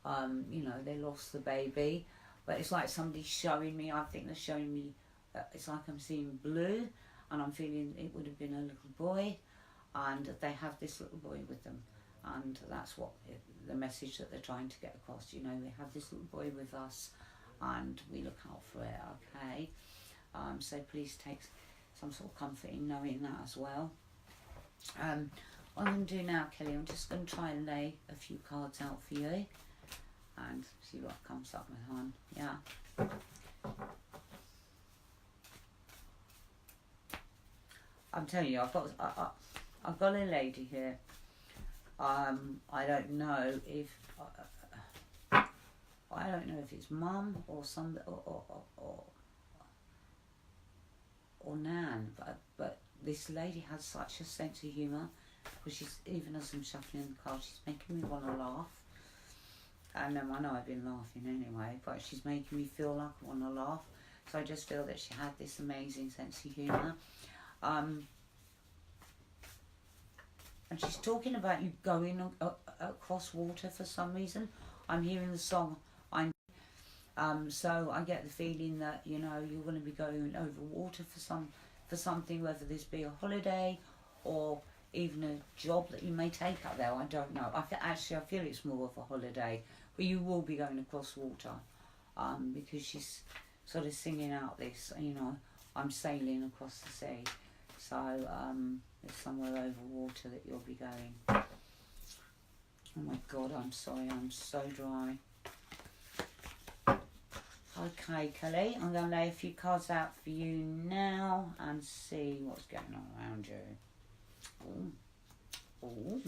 [SPEAKER 2] they lost the baby. But it's like somebody's showing me, I think they're showing me, it's like I'm seeing blue, and I'm feeling it would have been a little boy, and they have this little boy with them, and that's what the message that they're trying to get across. We have this little boy with us, and we look out for it, okay? So please take some sort of comfort in knowing that as well. What I'm going to do now, Kelly, I'm just going to try and lay a few cards out for you and see what comes up with, hon. Yeah. I'm telling you, I've got a lady here. I don't know if it's mum or some or or Nan, but this lady has such a sense of humour, because she's, even as I'm shuffling in the car, she's making me want to laugh. And I know I've been laughing anyway, but she's making me feel like I want to laugh. So I just feel that she had this amazing sense of humour. And she's talking about you going across water for some reason. I'm hearing the song. So I get the feeling that, you know, you're going to be going over water for something, whether this be a holiday or even a job that you may take up there. I don't know. I feel it's more of a holiday, but you will be going across water, because she's sort of singing out this, you know, I'm sailing across the sea. So it's somewhere over water that you'll be going. Oh my God, I'm sorry, I'm so dry. Okay, Kelly, I'm going to lay a few cards out for you now and see what's going on around you. Ooh. Ooh.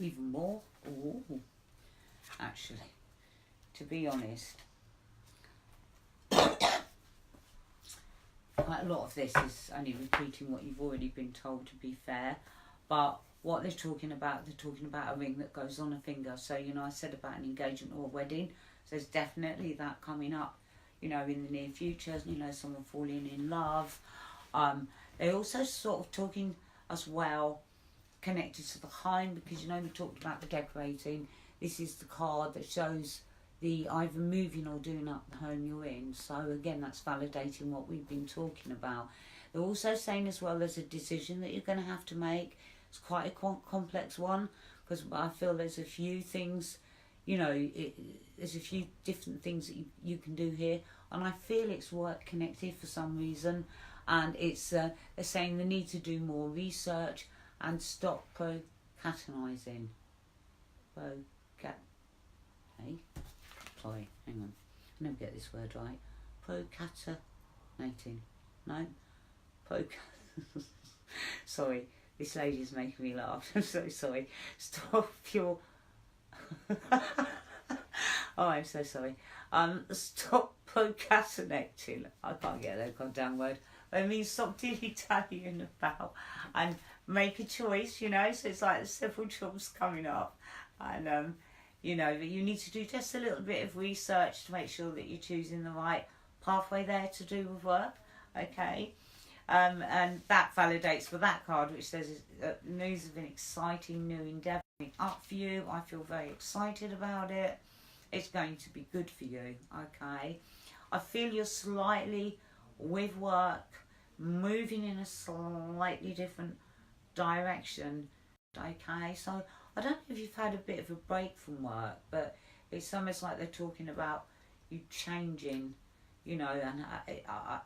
[SPEAKER 2] Even more. Ooh. Actually, to be honest, quite a lot of this is only repeating what you've already been told, to be fair. But what they're talking about a ring that goes on a finger. So, you know, I said about an engagement or a wedding. So there's definitely that coming up, you know, in the near future, you know, someone falling in love. They're also sort of talking as well, connected to the home, because, you know, we talked about the decorating. This is the card that shows the either moving or doing up the home you're in. So again, that's validating what we've been talking about. They're also saying as well there's a decision that you're going to have to make. It's quite a complex one, because I feel there's a few things, you know, there's a few different things that you can do here, and I feel it's work connected for some reason. And it's they're saying they need to do more research and stop procrastinating. Sorry, hang on. I never get this word right. Procrastinating. No? Sorry, this lady's making me laugh. I'm so sorry. Stop your... Oh, I'm so sorry. Stop procrastinating. I can't get that goddamn word. It means stop dilly-dallying about and make a choice, you know. So it's like there's several jobs coming up. And, you know, but you need to do just a little bit of research to make sure that you're choosing the right pathway there to do with work, okay? And that validates for that card, which says news of an exciting new endeavour up for you. I feel very excited about it. It's going to be good for you, okay? I feel you're slightly, with work, moving in a slightly different direction, okay? So I don't know if you've had a bit of a break from work, but it's almost like they're talking about you changing, you know, and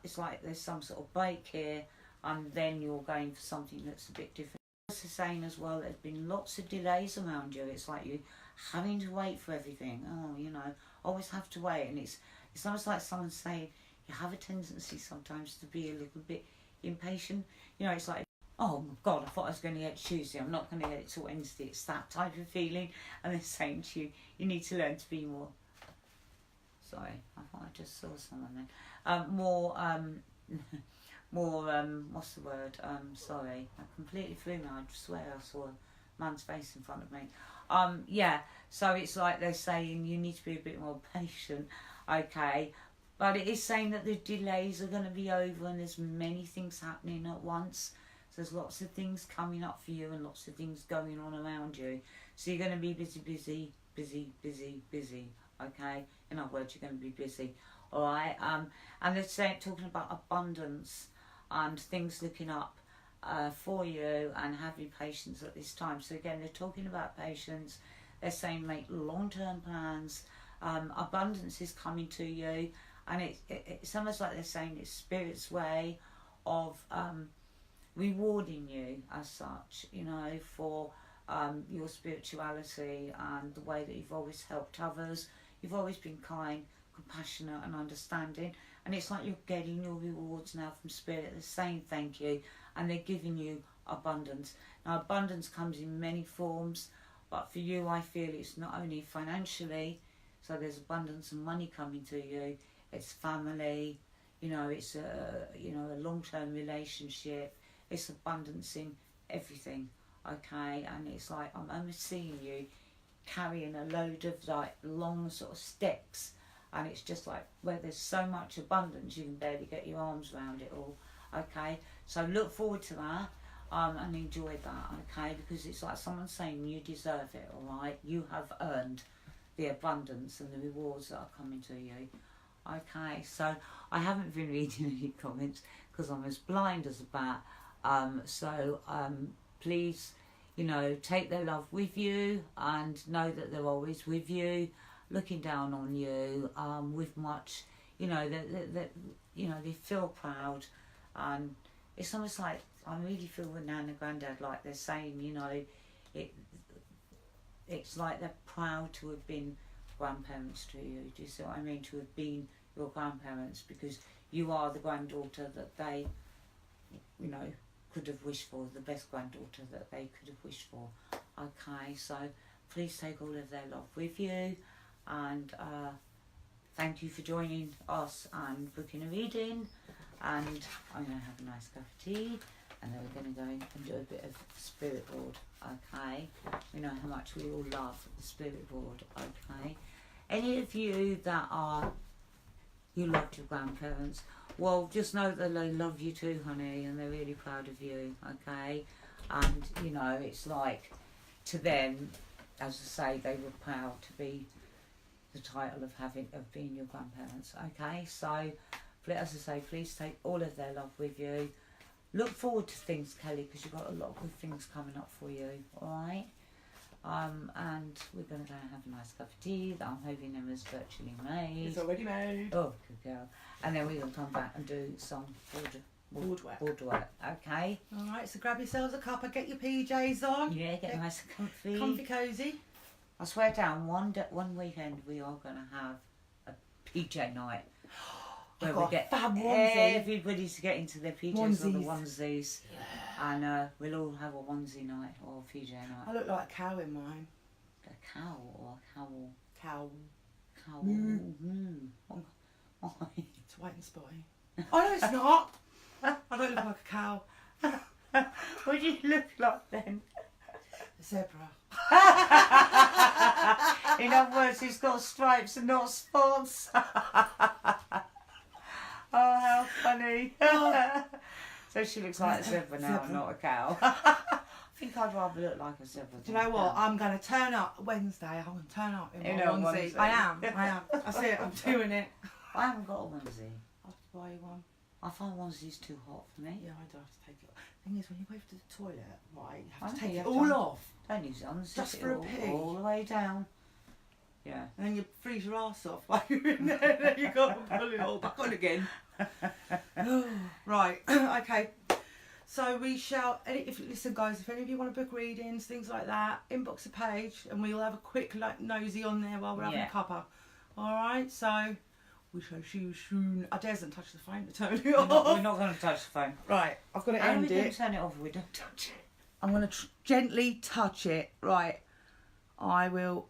[SPEAKER 2] it's like there's some sort of break here, and then you're going for something that's a bit different. Also saying as well, there's been lots of delays around you. It's like you having to wait for everything. Oh, you know, always have to wait, and it's almost like someone saying you have a tendency sometimes to be a little bit impatient. You know, it's like, oh my God, I thought I was going to get it Tuesday. I'm not going to get it till Wednesday. It's that type of feeling. And they're saying to you, you need to learn to be more. Sorry, I thought I just saw someone then. More, what's the word? Sorry, I completely threw me. I swear I saw a man's face in front of me. Yeah, so it's like they're saying you need to be a bit more patient, okay? But it is saying that the delays are going to be over and there's many things happening at once. So there's lots of things coming up for you and lots of things going on around you. So you're going to be busy, okay? In other words, you're going to be busy, all right? And they're talking about abundance and things looking up for you, and having patience at this time. So again, they're talking about patience. They're saying make long-term plans. Abundance is coming to you, and it's almost like they're saying it's Spirit's way of rewarding you as such, you know, for your spirituality and the way that you've always helped others. You've always been kind, compassionate and understanding, and it's like you're getting your rewards now from Spirit. They're saying thank you, and they're giving you abundance. Now, abundance comes in many forms, but for you, I feel it's not only financially, so there's abundance and money coming to you, it's family, You know, it's a long-term relationship. It's abundance in everything, okay? And it's like I'm only seeing you carrying a load of like long sort of sticks, and it's just like where there's so much abundance you can barely get your arms around it all, okay? So look forward to that, and enjoy that, okay? Because it's like someone saying you deserve it, all right? You have earned the abundance and the rewards that are coming to you. Okay, so I haven't been reading any comments because I'm as blind as a bat. Please, you know, take their love with you and know that they're always with you, looking down on you, with much, you know, that you know, they feel proud, and it's almost like I really feel with Nan and Grandad, like they're saying, you know, it's like they're proud to have been grandparents to you. Do you see what I mean? To have been your grandparents, because you are the granddaughter that they, you know, could have wished for, the best granddaughter that they could have wished for. Okay, so please take all of their love with you, and thank you for joining us and booking a reading. And I'm going to have a nice cup of tea, and then we're going to go and do a bit of spirit board. Okay, we know how much we all love the spirit board. Okay, any of you that are, you loved your grandparents, well, just know that they love you too, honey, and they're really proud of you, okay? And, you know, it's like, to them, as I say, they were proud to be the title of being your grandparents, okay? So, as I say, please take all of their love with you. Look forward to things, Kelly, because you've got a lot of good things coming up for you, alright? And we're going to go and have a nice cup of tea that I'm hoping Emma's virtually made.
[SPEAKER 1] It's already made.
[SPEAKER 2] Oh, good girl. And then we're going to come back and do some board work, okay?
[SPEAKER 1] Alright, so grab yourselves a cuppa, get your PJs on.
[SPEAKER 2] Yeah, get nice and comfy.
[SPEAKER 1] Comfy cosy.
[SPEAKER 2] I swear down, one weekend we are going to have a PJ night. Where we get everybody to get into their PJs or the onesies. Yeah. And we'll all have a onesie night or a PJ night.
[SPEAKER 1] I look like a cow in mine.
[SPEAKER 2] A cow or a cowl?
[SPEAKER 1] Cow.
[SPEAKER 2] Cowl.
[SPEAKER 1] Why? It's white and spotty. Oh no, it's not. I don't look like a cow.
[SPEAKER 2] What do you look like then?
[SPEAKER 1] A zebra.
[SPEAKER 2] In other words, he's got stripes and not spots. Oh, how funny. So she looks like a zebra now and not a cow. I think I'd rather look like a zebra.
[SPEAKER 1] Do you know what? I'm going to turn up Wednesday. I'm going to turn up in my onesie. I am. That's it. I'm doing it.
[SPEAKER 2] I haven't got a onesie.
[SPEAKER 1] I'll have to buy you one.
[SPEAKER 2] I find onesies too hot for me.
[SPEAKER 1] Yeah, I do have to take it off. The thing is, when you go to the toilet, right, you have to
[SPEAKER 2] I
[SPEAKER 1] take it all off.
[SPEAKER 2] Don't use it on.
[SPEAKER 1] Just for a pee.
[SPEAKER 2] All the way down. Yeah.
[SPEAKER 1] And then you freeze your arse off while you're in there, and then you got to pull it all back on again. Right, okay. So we shall, listen guys, if any of you want to book readings, things like that, inbox a page and we'll have a quick nosy on there while we're having a cuppa. Alright, so we shall see you soon. I daresn't touch the phone to turn it off.
[SPEAKER 2] We're not going to touch the phone.
[SPEAKER 1] Right, I've got to end it.
[SPEAKER 2] We don't turn it off if we don't touch it.
[SPEAKER 1] I'm going to gently touch it. Right, I will